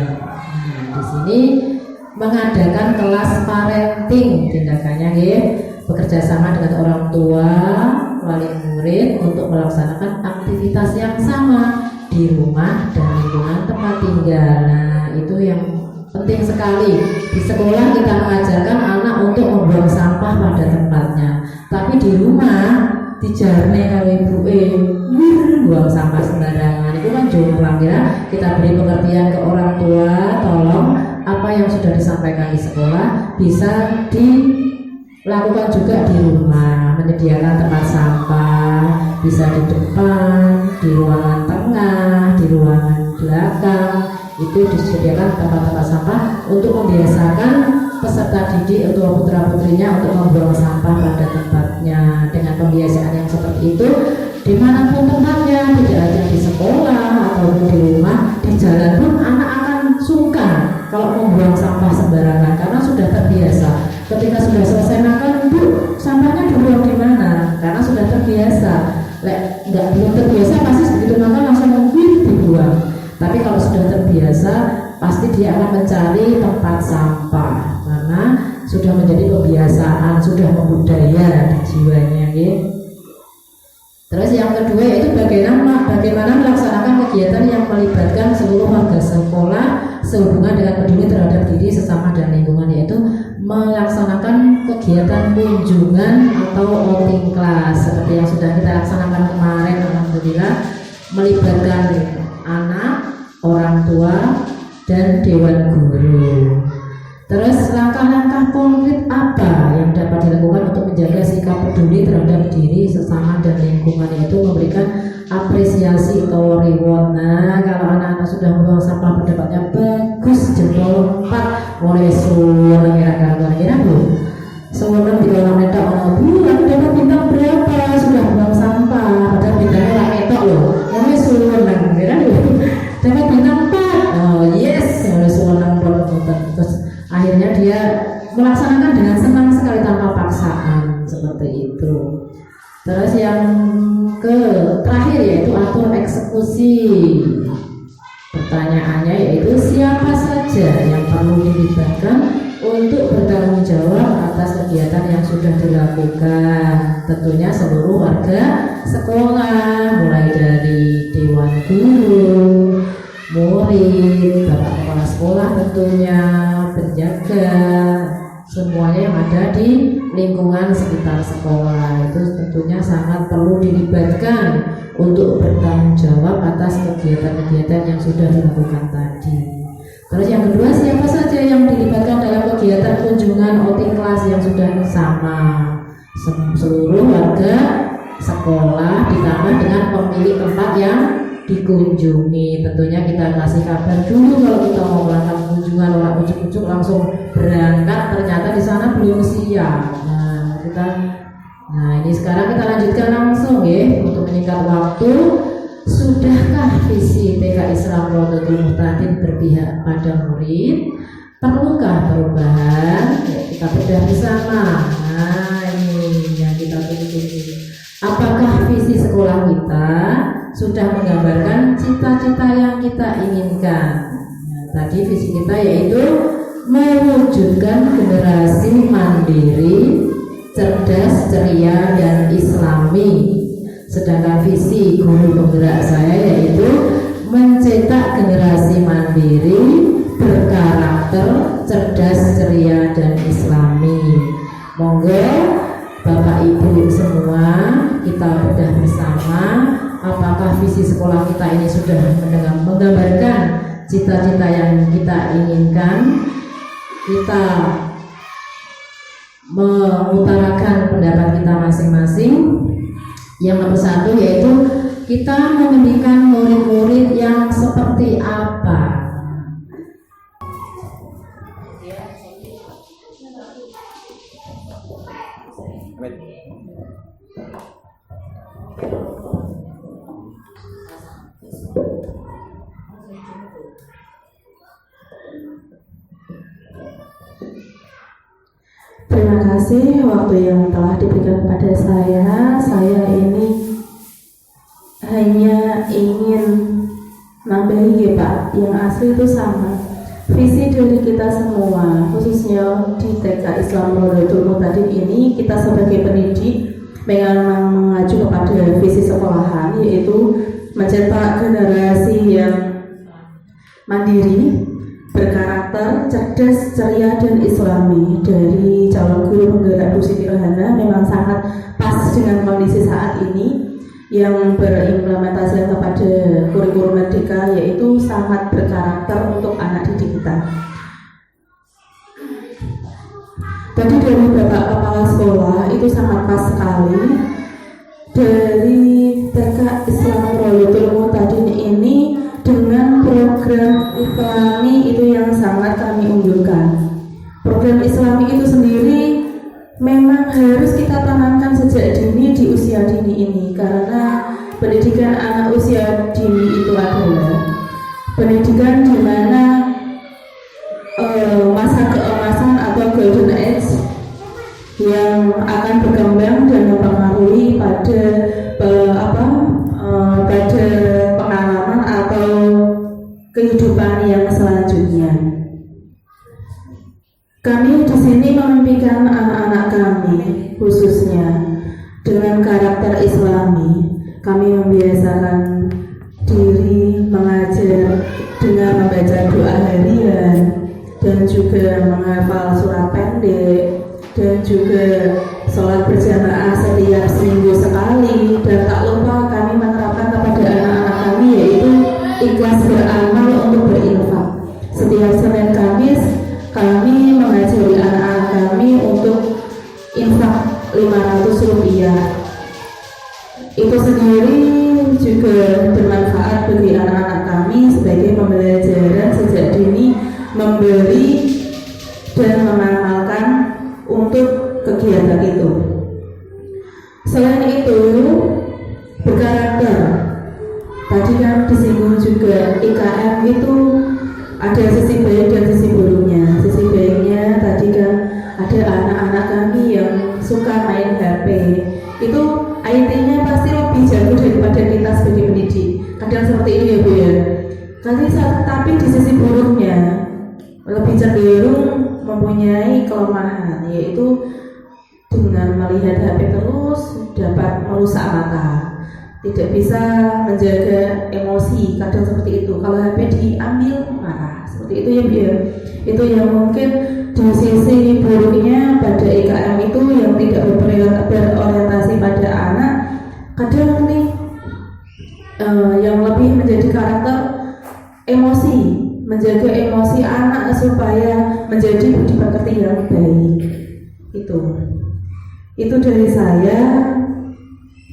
Di sini mengadakan kelas parenting, tindakannya bekerja sama dengan orang tua, wali murid untuk melaksanakan aktivitas yang sama di rumah dan lingkungan tempat tinggal. Nah, itu yang penting sekali. Di sekolah kita mengajarkan anak untuk membuang sampah pada tempatnya, tapi di rumah dijarne kalau ibuke buang sampah sembarangan. Itu kan jomplang ya. Kita beri pengertian ke orang tua, tolong apa yang sudah disampaikan di sekolah bisa dilakukan juga di rumah. Menyediakan tempat sampah, bisa di depan, di ruangan tengah, di ruangan belakang. Itu disediakan tempat-tempat sampah untuk membiasakan peserta didik atau putra-putrinya untuk membuang sampah pada tempatnya. Dengan pembiasaan yang seperti itu, dimanapun tempatnya, tidak hanya di sekolah atau di rumah, di jalan pun anak akan sungkan kalau membuang sampah sembarangan karena sudah terbiasa. Ketika sudah selesai makan, Bu, sampahnya dibuang di mana? Karena sudah terbiasa. Belum terbiasa pasti begitu makan langsung dibuang. Tapi kalau sudah terbiasa, pasti dia akan mencari tempat sampah karena sudah menjadi kebiasaan, sudah membudaya di jiwanya, gitu. Terus yang kedua yaitu bagaimana melaksanakan kegiatan yang melibatkan seluruh warga sekolah sehubungan dengan peduli terhadap diri, sesama, dan lingkungan, yaitu melaksanakan kegiatan kunjungan atau outing kelas seperti yang sudah kita laksanakan kemarin. Alhamdulillah melibatkan anak, orang tua, dan dewan guru. Terus langkah-langkah konkret apa yang dapat dilakukan untuk menjaga sikap peduli terhadap diri, sesama, dan lingkungan, yaitu memberikan apresiasi atau reward. Nah, kalau anak-anak sudah membuang sampah pendapatnya bagus, jempol 4, mulai suara kira-kira Bu. Semua di orang netak Bu, aku dapat bintang berapa sudah buang sampah, padahal bintangnya lah ketok melaksanakan dengan senang sekali tanpa paksaan seperti itu. Terus yang terakhir yaitu atur eksekusi. Pertanyaannya yaitu siapa saja yang perlu dilibatkan untuk bertanggung jawab atas kegiatan yang sudah dilakukan. Tentunya seluruh warga sekolah, mulai dari dewan guru, murid, bapak kepala sekolah tentunya, penjaga, semuanya yang ada di lingkungan sekitar sekolah itu tentunya sangat perlu dilibatkan untuk bertanggung jawab atas kegiatan-kegiatan yang sudah dilakukan tadi. Terus yang kedua, siapa saja yang dilibatkan dalam kegiatan kunjungan outing kelas yang sudah sama? Seluruh warga sekolah ditambah dengan pemilik tempat yang dikunjungi. Tentunya kita kasih kabar dulu kalau kita mau melakukan kunjungan, orang ujuk-ujuk langsung berangkat ternyata di sana belum siap. Nah ini sekarang kita lanjutkan langsung ya untuk menyingkat waktu. Sudahkah visi TK Islam Rodotul Muhtadin berpihak pada murid? Perlukah perubahan? Ya, kita bedah bersama. Nah ini yang kita tunggu-tunggu. Apakah visi sekolah kita sudah menggambarkan cita-cita yang kita inginkan? Nah, tadi visi kita yaitu mewujudkan generasi mandiri, cerdas, ceria, dan islami. Sedangkan visi guru penggerak saya yaitu mencetak generasi mandiri, berkarakter, cerdas, ceria, dan islami. Monggo Bapak Ibu semua kita bedah bersama apakah visi sekolah kita ini sudah menggambarkan cita-cita yang kita inginkan. Kita mengutarakan pendapat kita masing-masing. Yang nomor satu yaitu kita mendidikan murid-murid yang seperti apa. Terima kasih waktu yang telah diberikan kepada saya ini hanya ingin nambahi ya Pak, yang asli itu sama. Visi dari kita semua, khususnya di TK Islam Rodotul Muhtadin ini, kita sebagai pendidik memang mengacu kepada visi sekolahan, yaitu mencetak generasi yang mandiri, berkarakter, cerdas, ceria, dan islami. Dari calon guru penggerak Bu Siti Rohana memang sangat pas dengan kondisi saat ini yang berimplementasi kepada kurikulum merdeka, yaitu sangat berkarakter untuk anak didik kita. Tadi dari Bapak Kepala Sekolah itu sangat pas sekali. Dari TK Islam Rodotul Muhtadin ini dengan program Islami itu yang sangat kami unggulkan. Program Islami itu sendiri memang harus kita tanamkan sejak dini di usia dini ini, karena pendidikan anak usia dini itu adalah pendidikan di mana masa keemasan atau golden age yang akan berkembang dan mempengaruhi pada pada pengalaman atau kehidupan yang selanjutnya. Kami di sini memimpikan anak-anak kami khususnya dengan karakter Islami. Kami membiasakan diri mengajar dengan membaca doa harian dan juga menghafal surat pendek dan juga sholat berjamaah setiap seminggu sekali. Dan tak lupa kami menerapkan kepada anak-anak kami yaitu ikhlas beramal untuk berinfak. Setiap Senin Kamis kami mengajari anak-anak kami untuk infak 500 rupiah. Itu sendiri juga bermanfaat bagi anak-anak kami sebagai pembelajaran sejak dini memberi dan mengamalkan untuk kegiatan itu. Selain itu, berkarakter. Tadi kan disinggung juga IKM itu ada sisi baik dan sisi buruknya. Sisi baiknya tadi kan di sisi buruknya lebih cenderung mempunyai kelemahan, yaitu dengan melihat HP terus dapat merusak mata, tidak bisa menjaga emosi, kadang seperti itu. Kalau HP diambil marah, seperti itu ya Bu ya. Itu yang mungkin di sisi buruknya pada IKM itu yang tidak berorientasi pada anak. Kadang nih yang lebih menjadi karakter emosi, menjaga emosi anak supaya menjadi budi pekerti yang baik. Itu dari saya.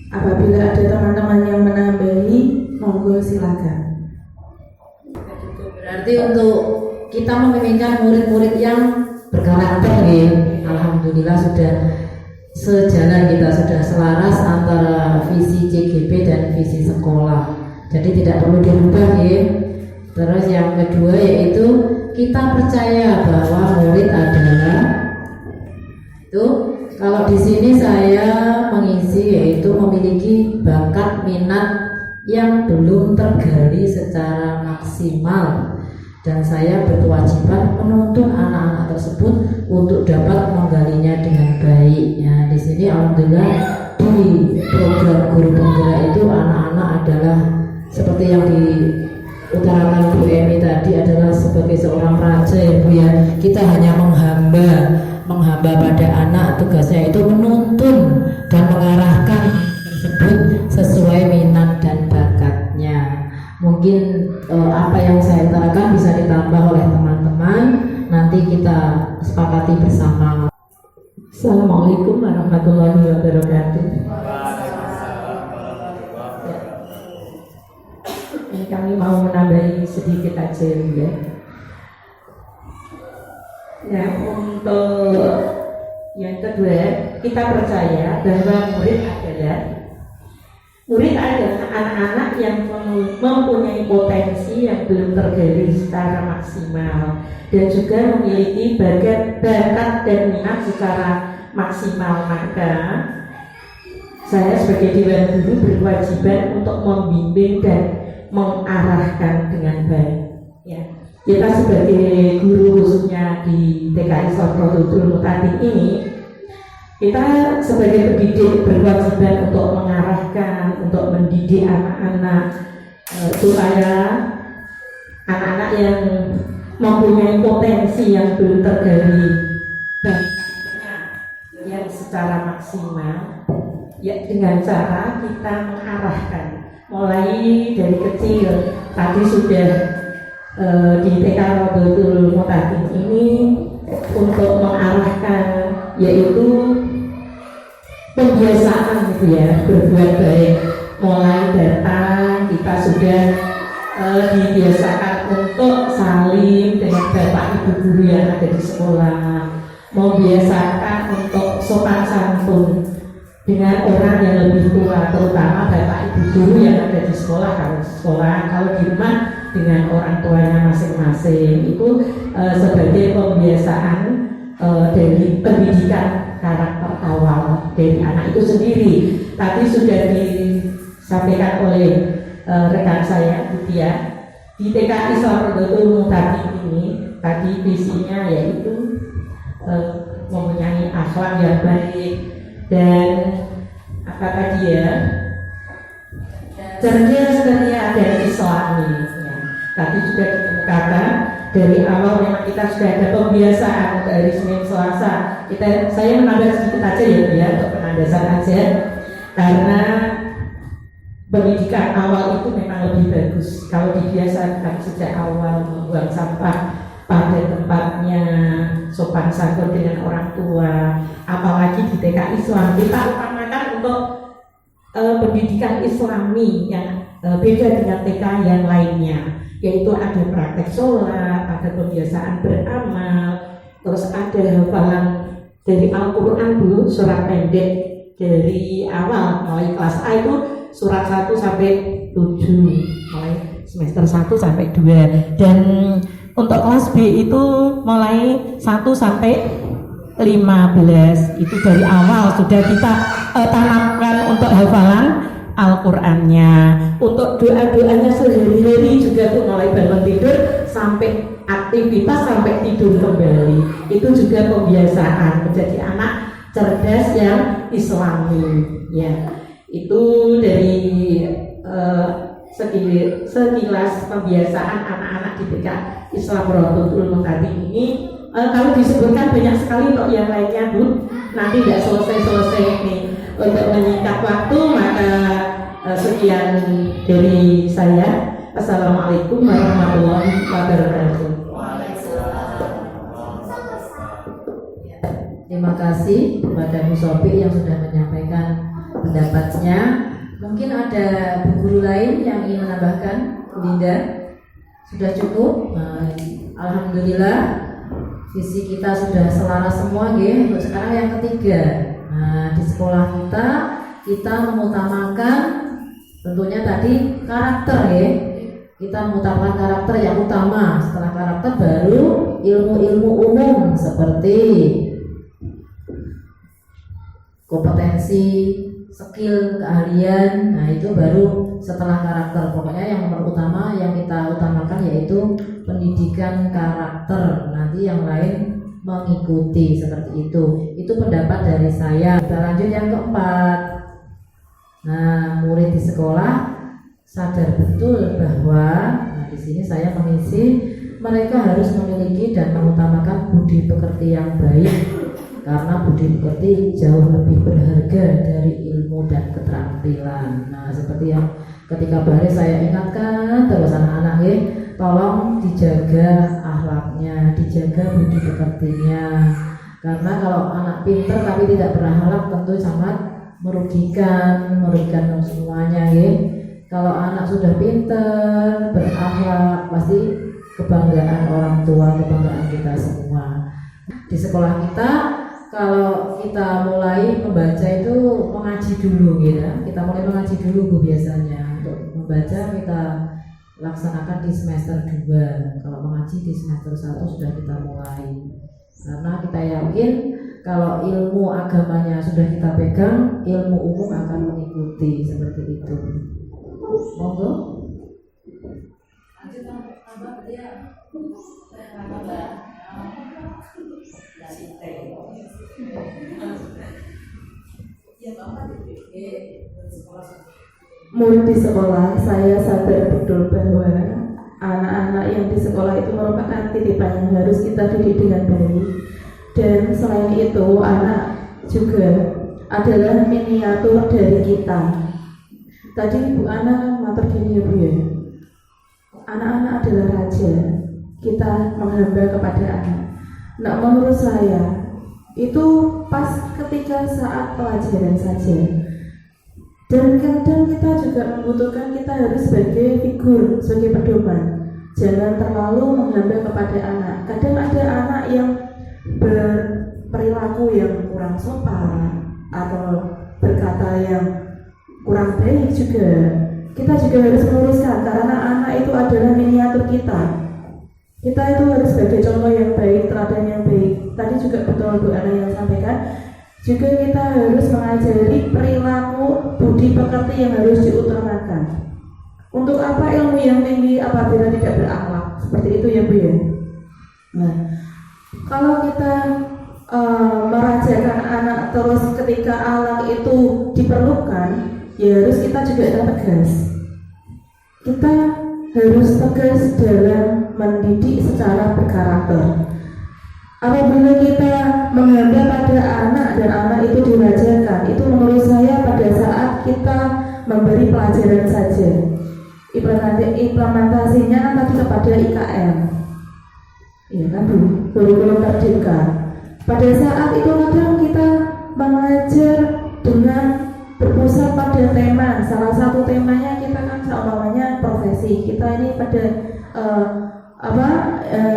Apabila ada teman-teman yang menambahi, monggo silakan. Berarti untuk kita memimpikan murid-murid yang berkarakter ya, alhamdulillah sudah sejalan, kita sudah selaras antara visi CGP dan visi sekolah. Jadi tidak perlu dirubah ya. Terus yang kedua yaitu kita percaya bahwa murid adalah itu. Kalau di sini saya mengisi yaitu memiliki bakat minat yang belum tergali secara maksimal, dan saya berkewajiban menuntun anak-anak tersebut untuk dapat menggalinya dengan baik. Ya, di sini alhamdulillah di program guru penggerak itu anak-anak adalah seperti yang diutarakan Bu Emi tadi, adalah sebagai seorang raja ya Bu ya. Kita hanya menghamba pada anak, tugasnya itu menuntun dan mengarahkan tersebut sesuai minat dan bakatnya. Mungkin apa yang saya utarakan bisa ditambah oleh teman-teman, nanti kita sepakati bersama. Assalamualaikum warahmatullahi wabarakatuh. Ini kami mau menambahi sedikit aja ya. Ya, untuk yang kedua, kita percaya bahwa murid adalah anak-anak yang mempunyai potensi yang belum tergali secara maksimal dan juga memiliki bakat dan minat secara maksimal. Maka saya sebagai dewan guru berkewajiban untuk membimbing dan mengarahkan dengan baik. Ya. Kita sebagai guru khususnya di TKI Islamul Mutakin ini, kita sebagai pendidik berkewajiban untuk mengarahkan, untuk mendidik anak-anak supaya anak-anak yang mempunyai potensi yang belum tergali bakatnya yang secara maksimal, ya dengan cara kita mengarahkan mulai dari kecil. Tadi sudah di TK Rodotul Mutakin ini untuk mengarahkan yaitu pembiasaan gitu ya, berbuat baik. Mulai datang kita sudah dibiasakan untuk saling dengan bapak ibu guru yang ada di sekolah, membiasakan untuk sopan santun dengan orang yang lebih tua, terutama bapak ibu guru yang ada di sekolah. Kalau di rumah dengan orang tuanya masing-masing. Itu sebagai pembiasaan dari pendidikan karakter awal dari anak itu sendiri. Tadi sudah disampaikan oleh rekan saya Butia, di TKI Islamul Mutakin ini tadi visinya yaitu mempunyai akhlak yang baik dan apa tadi ya, ceria dan islami. Tadi sudah dikemukakan dari awal memang kita sudah ada pembiasaan dari Senin Selasa. Saya menambah sedikit aja ya untuk penandasan aja, karena pendidikan awal itu memang lebih bagus kalau dibiasakan sejak awal membuang sampah pada tempatnya, sopan santun dengan orang tua. Apalagi di TK Islam kita utamakan untuk pendidikan Islami yang beda dengan TK yang lainnya, yaitu ada praktek sholat, ada pembiasaan beramal, terus ada hafalan dari Al-Quran dulu, surat pendek dari awal, mulai kelas A itu surat 1 sampai 7, mulai semester 1 sampai 2, dan untuk kelas B itu mulai 1 sampai 15, itu dari awal sudah kita tanamkan untuk hafalan Al-Qur'annya. Untuk doa-doanya sehari-hari juga tuh mulai bangun tidur sampai aktivitas sampai tidur kembali. Itu juga pembiasaan menjadi anak cerdas yang islami ya. Itu dari sekilas pembiasaan anak-anak di TK Islam Rodotul Mekati ini. Kalau disebutkan banyak sekali untuk yang lainnya Bu, nanti tidak selesai-selesai nih. Untuk menyingkat waktu maka sekian dari saya. Assalamualaikum warahmatullahi wabarakatuh. Terima kasih kepada Bu Sofi yang sudah menyampaikan pendapatnya. Mungkin ada Bu guru lain yang ingin menambahkan, Bu Linda? Sudah cukup? Alhamdulillah, visi kita sudah selaras semua ya. Untuk sekarang yang ketiga, di sekolah kita mengutamakan tentunya tadi karakter ya. Kita mengutamakan karakter yang utama. Setelah karakter baru ilmu-ilmu umum seperti kompetensi, skill, keahlian. Nah itu baru setelah karakter. Pokoknya yang nomor utama yang kita utamakan yaitu pendidikan karakter. Nanti yang lain mengikuti seperti itu. Itu pendapat dari saya. Kita lanjut yang keempat. Nah, murid di sekolah sadar betul bahwa di sini saya mengisi mereka harus memiliki dan mengutamakan budi pekerti yang baik, karena budi pekerti jauh lebih berharga dari ilmu dan keterampilan. Nah, seperti yang ketika baris saya ingatkan terus anak-anak tolong dijaga akhlaknya, dijaga budi pekertinya. Karena kalau anak pintar tapi tidak berakhlak tentu sangat merugikan semuanya Kalau anak sudah pintar, berakhlak, pasti kebanggaan orang tua, kebanggaan kita semua. Di sekolah kita, kalau kita mulai membaca itu mengaji dulu ya. Kita mulai mengaji dulu Bu biasanya. Untuk membaca kita laksanakan di semester 2. Kalau mengaji di semester 1 sudah kita mulai. Karena kita yakin kalau ilmu agamanya sudah kita pegang, ilmu umum akan mengikuti seperti itu. Monggo. Murid di sekolah, saya sadar betul bahwa anak-anak yang di sekolah itu merupakan titipan yang harus kita didik dengan baik. Dan selain itu, anak juga adalah miniatur dari kita. Tadi Bu Ana matur gini ya Bu ya. Anak-anak adalah raja. Kita menghamba kepada anak. Nah, menurut saya itu pas ketika saat pelajaran saja. Dan kadang kita juga membutuhkan kita harus sebagai figur, sebagai pedoman. Jangan terlalu menghamba kepada anak. Kadang ada anak yang berperilaku yang kurang sopan atau berkata yang kurang baik juga. Kita juga harus meluruskan karena anak itu adalah miniatur kita. Kita itu harus sebagai contoh yang baik, teladan yang baik. Tadi juga betul Bu Ana yang sampaikan. Juga kita harus mengajari perilaku budi pekerti yang harus diutamakan. Untuk apa ilmu yang tinggi apabila tidak berakhlak? Seperti itu ya Bu ya. Nah, kalau kita merajakan anak terus ketika akhlak itu diperlukan, ya harus kita juga tegas. Kita harus tegas dalam mendidik secara berkarakter. Apabila kita menghamba pada anak dan anak itu dirajakan, itu menurut saya pada saat kita memberi pelajaran saja. Implementasinya kan tadi kepada IKM, ya kan Bu, kurikulum merdeka. Pada saat itu kadang kita mengajar dengan berpusat pada tema. Salah satu temanya kita kan seumpamanya profesi. Kita ini pada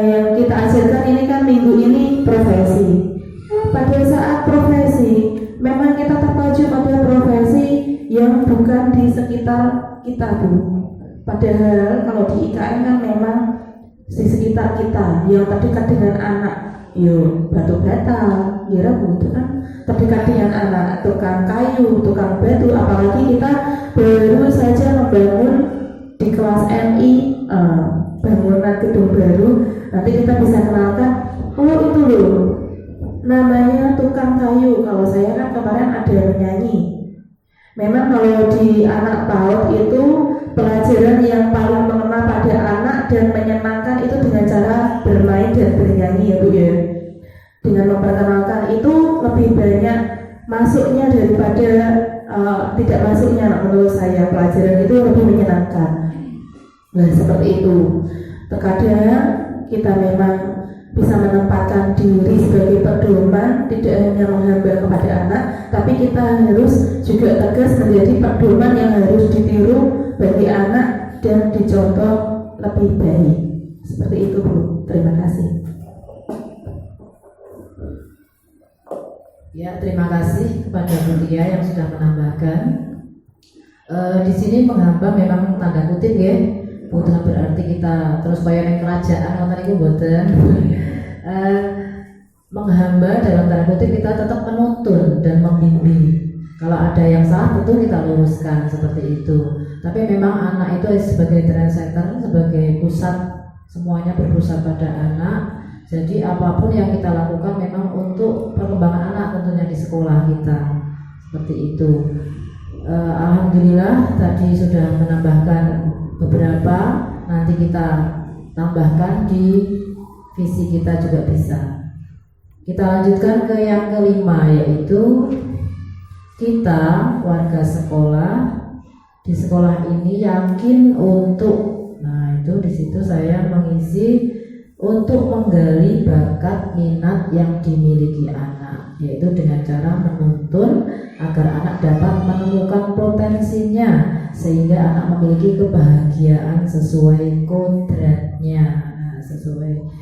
yang kita ajarkan ini kan minggu ini profesi. Pada saat profesi memang kita terpacu pada profesi yang bukan di sekitar kita Bu. Padahal kalau di IKN kan memang di sekitar kita yang terdekat dengan anak. Yo, batu bata, ya Bu, itu kan terdekat dengan anak, tukang kayu, tukang batu. Apalagi kita baru saja membangun di kelas MI bangunan gedung baru, nanti kita bisa kenalkan, oh itu loh namanya tukang kayu. Kalau saya kan kemarin ada yang menyanyi. Memang kalau di anak PAUD itu pelajaran yang paling mengena pada anak dan menyenangkan itu dengan cara bermain dan bernyanyi ya Bu ya. Dengan memperkenalkan itu lebih banyak masuknya daripada tidak masuknya menurut saya. Pelajaran itu lebih menyenangkan. Nah seperti itu. Terkadang kita memang bisa menempatkan diri sebagai pedoman, tidak hanya menghamba kepada anak, tapi kita harus juga tegas menjadi pedoman yang harus ditiru bagi anak dan dicontoh lebih baik. Seperti itu Bu. Terima kasih. Ya, terima kasih kepada Bu Tia yang sudah menambahkan. Di sini menghamba memang tanda kutip ya, bukan berarti kita terus bayar kerajaan ngoten niku mboten. Menghamba dalam tanda kutip kita tetap menuntun dan membimbing. Kalau ada yang salah tentu kita luruskan seperti itu. Tapi memang anak itu sebagai trendsetter, sebagai pusat, semuanya berpusat pada anak. Jadi apapun yang kita lakukan memang untuk perkembangan anak tentunya di sekolah kita. Seperti itu. Alhamdulillah tadi sudah menambahkan beberapa, nanti kita tambahkan di visi kita juga bisa. Kita lanjutkan ke yang kelima, yaitu kita warga sekolah di sekolah ini yakin untuk, nah itu di situ saya mengisi untuk menggali bakat minat yang dimiliki anak, yaitu dengan cara menuntun agar anak dapat menemukan potensinya sehingga anak memiliki kebahagiaan sesuai kodratnya. Nah, sesuai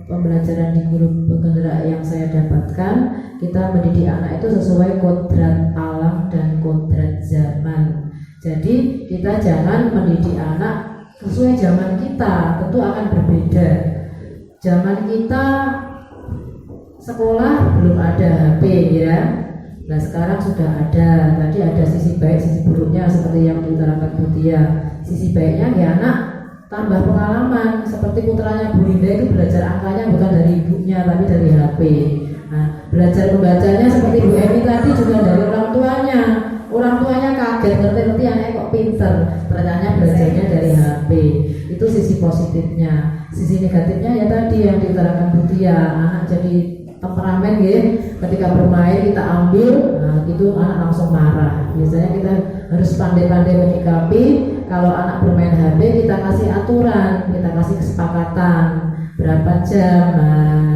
pembelajaran di guru penggerak yang saya dapatkan, kita mendidik anak itu sesuai kodrat alam dan kodrat zaman. Jadi kita jangan mendidik anak sesuai zaman kita, tentu akan berbeda. Zaman kita sekolah belum ada HP ya. Nah sekarang sudah ada. Tadi ada sisi baik, sisi buruknya seperti yang diutarakan Bu Tia. Sisi baiknya ya anak tambah pengalaman, seperti putranya Bu Linda itu belajar angkanya bukan dari ibunya tapi dari HP. Nah, belajar membacanya seperti Bu Emi tadi juga dari orang tuanya. Orang tuanya kaget, ngerti-ngerti anaknya kok pinter, ternyata belajarnya dari HP. Itu sisi positifnya. Sisi negatifnya ya tadi yang diutarakan Bu Tia, anak jadi temperamen ya. Ketika bermain kita ambil, nah itu anak langsung marah. Biasanya kita harus pandai-pandai menyikapi. Kalau anak bermain HP kita kasih aturan, kita kasih kesepakatan berapa jam. Nah,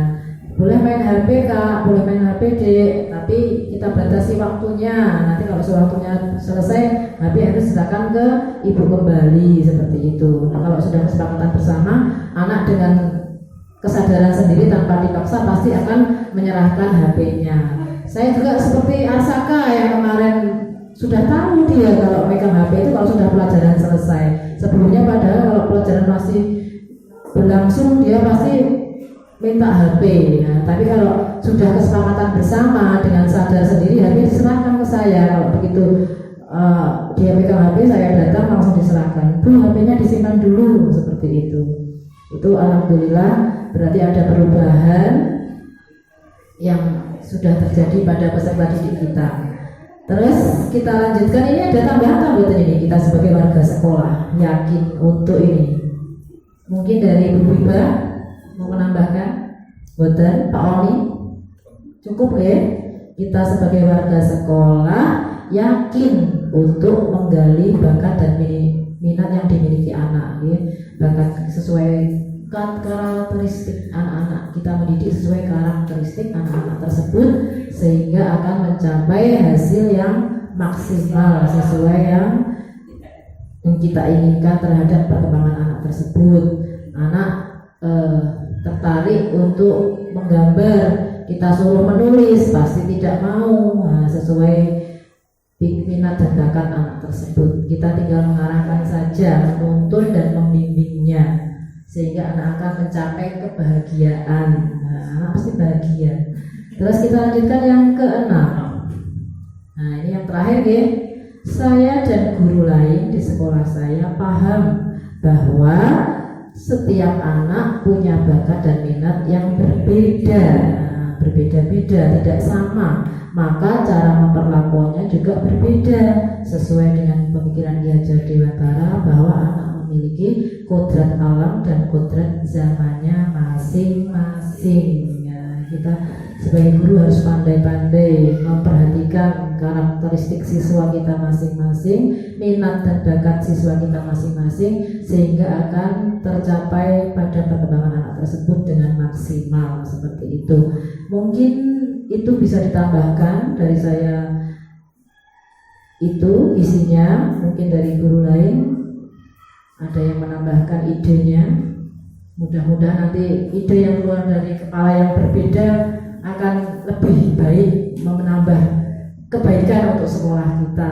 boleh main HP Kak, boleh main HP Dek, tapi kita batasi waktunya. Nanti kalau waktunya selesai, HP harus diserahkan ke ibu kembali, seperti itu. Nah, kalau sudah kesepakatan bersama, anak dengan kesadaran sendiri tanpa dipaksa pasti akan menyerahkan HP-nya. Saya juga seperti Asaka yang kemarin sudah tahu dia kalau megang HP itu kalau sudah pelajaran selesai. Sebelumnya padahal kalau pelajaran masih berlangsung dia pasti minta HP. Nah, tapi kalau sudah kesepakatan bersama dengan sadar sendiri, HP diserahkan ke saya. Kalau begitu dia megang HP, saya datang langsung diserahkan. Bu, HP-nya disimpan dulu, seperti itu. Itu alhamdulillah berarti ada perubahan yang sudah terjadi pada peserta didik kita. Terus kita lanjutkan, ini ada tambahan ini kita sebagai warga sekolah yakin untuk ini. Mungkin dari Bu Biba mau menambahkan, boten Pak Oli cukup ya. Kita sebagai warga sekolah yakin untuk menggali bakat dan minat yang dimiliki anak ya. Bakat sesuai karakteristik anak-anak, kita mendidik sesuai karakteristik anak-anak tersebut sehingga akan mencapai hasil yang maksimal sesuai yang kita inginkan terhadap perkembangan anak tersebut. Anak tertarik untuk menggambar, kita suruh menulis pasti tidak mau. Nah, sesuai minat dan bakat anak tersebut, kita tinggal mengarahkan saja, menuntun dan membimbingnya sehingga anak akan mencapai kebahagiaan. Nah, anak pasti bahagia. Terus kita lanjutkan yang keenam. Nah, ini yang terakhir ya. Saya dan guru lain di sekolah saya paham bahwa setiap anak punya bakat dan minat yang berbeda, berbeda-beda, tidak sama. Maka cara memperlakukannya juga berbeda sesuai dengan pemikiran Ki Hajar Dewantara bahwa anak memiliki kodrat alam dan kodrat zamannya masing-masing. Ya, kita sebagai guru harus pandai-pandai memperhatikan karakteristik siswa kita masing-masing, minat dan bakat siswa kita masing-masing, sehingga akan tercapai pada perkembangan anak tersebut dengan maksimal seperti itu. Mungkin itu bisa ditambahkan dari saya, itu isinya. Mungkin dari guru lain ada yang menambahkan idenya. Mudah-mudahan nanti ide yang keluar dari kepala yang berbeda akan lebih baik, menambah kebaikan untuk sekolah kita.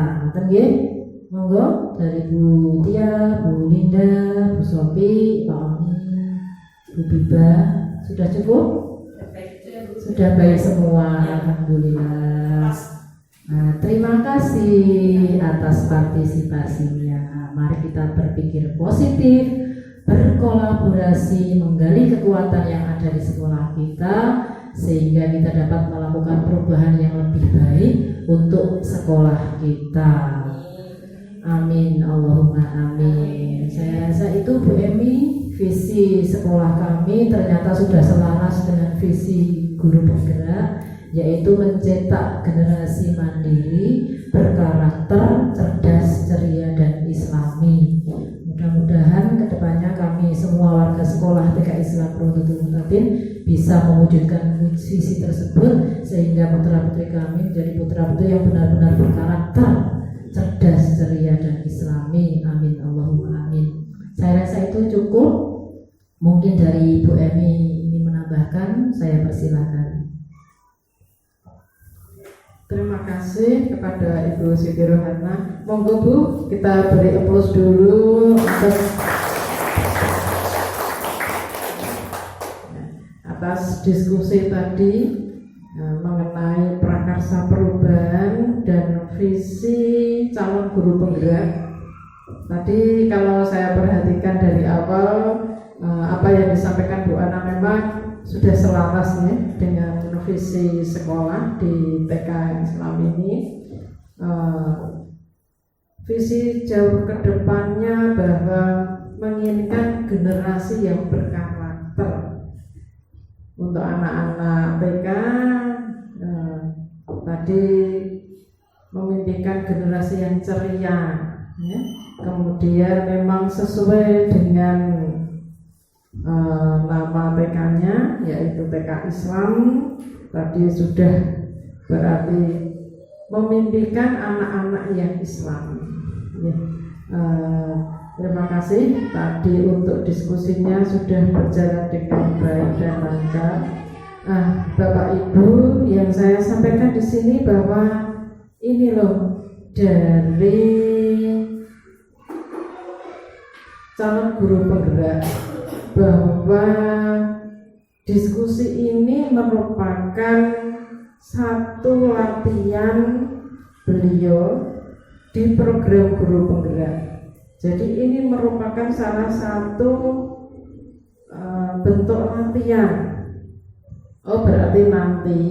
Monggo dari Bu Tia, Bu Linda, Bu Sopi, Pak Oni, Bu Biba, sudah cukup? Sudah baik semua, alhamdulillah. Nah, terima kasih atas partisipasinya. Mari kita berpikir positif, berkolaborasi, menggali kekuatan yang ada di sekolah kita, sehingga kita dapat melakukan perubahan yang lebih baik untuk sekolah kita. Amin, Allahumma amin. Saya rasa itu Bu Emi, visi sekolah kami ternyata sudah selaras dengan visi guru penggerak, yaitu mencetak generasi mandiri, berkarakter, cerdas, ceria, dan islami. Mudah-mudahan kedepannya kami semua warga sekolah TK Islam Rodotul Mutatin bisa mewujudkan visi tersebut, sehingga putra-putri kami menjadi putra-putri yang benar-benar berkarakter, cerdas, ceria, dan islami. Amin, Allahumma amin. Saya rasa itu cukup. Mungkin dari Bu Emi ini menambahkan, saya persilakan. Terima kasih kepada Ibu Siti Rohana. Monggo Bu, kita beri aplaus dulu atas diskusi tadi mengenai prakarsa perubahan dan visi calon guru penggerak. Tadi kalau saya perhatikan dari awal, apa yang disampaikan Bu Ana memang sudah selaras dengan visi sekolah di TK Islam ini. Visi jauh ke depannya bahwa menginginkan generasi yang berkarakter. Untuk anak-anak TK tadi memimpikan generasi yang ceria, ya. Kemudian memang sesuai dengan nama TK-nya, yaitu TK Islam. Tadi sudah berarti memimpikan anak-anak yang Islam, ya. Terima kasih tadi untuk diskusinya sudah berjalan dengan baik dan lancar. Bapak Ibu, yang saya sampaikan di sini bahwa ini loh dari calon guru penggerak, bahwa diskusi ini merupakan satu latihan beliau di program guru penggerak. Jadi ini merupakan salah satu bentuk latihan. Oh, berarti nanti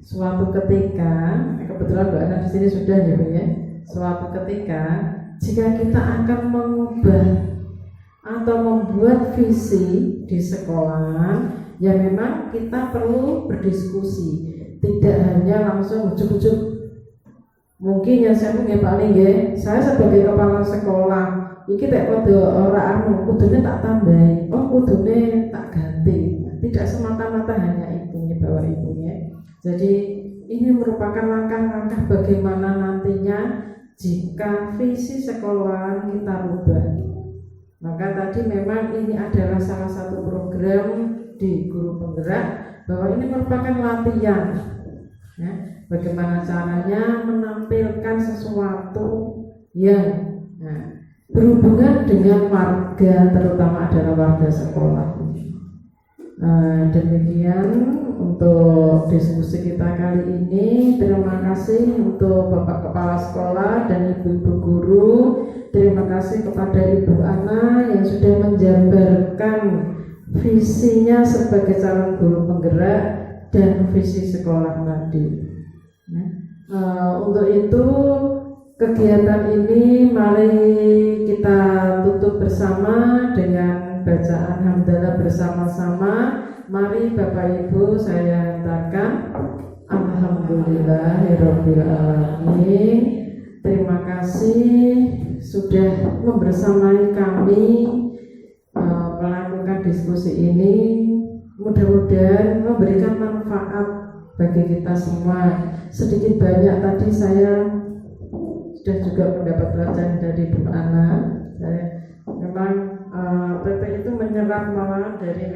suatu ketika, kebetulan Mbak Ana di sini sudah ya, suatu ketika jika kita akan mengubah atau membuat visi di sekolah, ya memang kita perlu berdiskusi, tidak hanya langsung ujuk-ujuk. Mungkin yang saya punya paling saya sebagai kepala sekolah, iki tak kode ora anu, kudune tak tambahi, kudune tak ganti. Tidak semata-mata hanya itu ya Bapak Ibu ya. Jadi ini merupakan langkah-langkah bagaimana nantinya jika visi sekolah kita rubah. Maka tadi memang ini adalah salah satu program di guru penggerak, bahwa ini merupakan latihan, ya, bagaimana caranya menampilkan sesuatu yang berhubungan dengan warga, terutama adalah warga sekolah. Demikian untuk diskusi kita kali ini. Terima kasih untuk Bapak Kepala Sekolah dan Ibu-Ibu Guru Terima kasih kepada Ibu Ana yang sudah menjabarkan visinya sebagai calon guru penggerak dan visi sekolah tadi. Untuk itu kegiatan ini mari kita tutup bersama dengan bacaan hamdalah bersama-sama. Mari Bapak Ibu saya hantarkan Alhamdulillahirabbil alamin. Terima kasih sudah membersamai kami melakukan diskusi ini. Mudah-mudahan memberikan manfaat bagi kita semua. Sedikit banyak tadi saya sudah juga mendapat pelajaran dari Bu Ana. Memang PP itu menyerap malah dari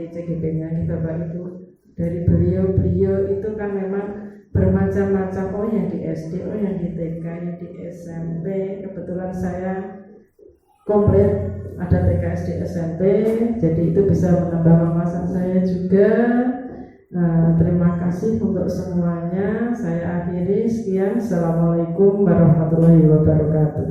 CGP-nya nih Bapak Ibu. Dari beliau itu kan memang bermacam-macam, oh yang di SD, oh yang di TK, yang di SMP. Kebetulan saya komplit ada TK, SD, SMP, jadi itu bisa menambah wawasan saya juga. Terima kasih untuk semuanya. Saya akhiri, sekian. Assalamualaikum warahmatullahi wabarakatuh.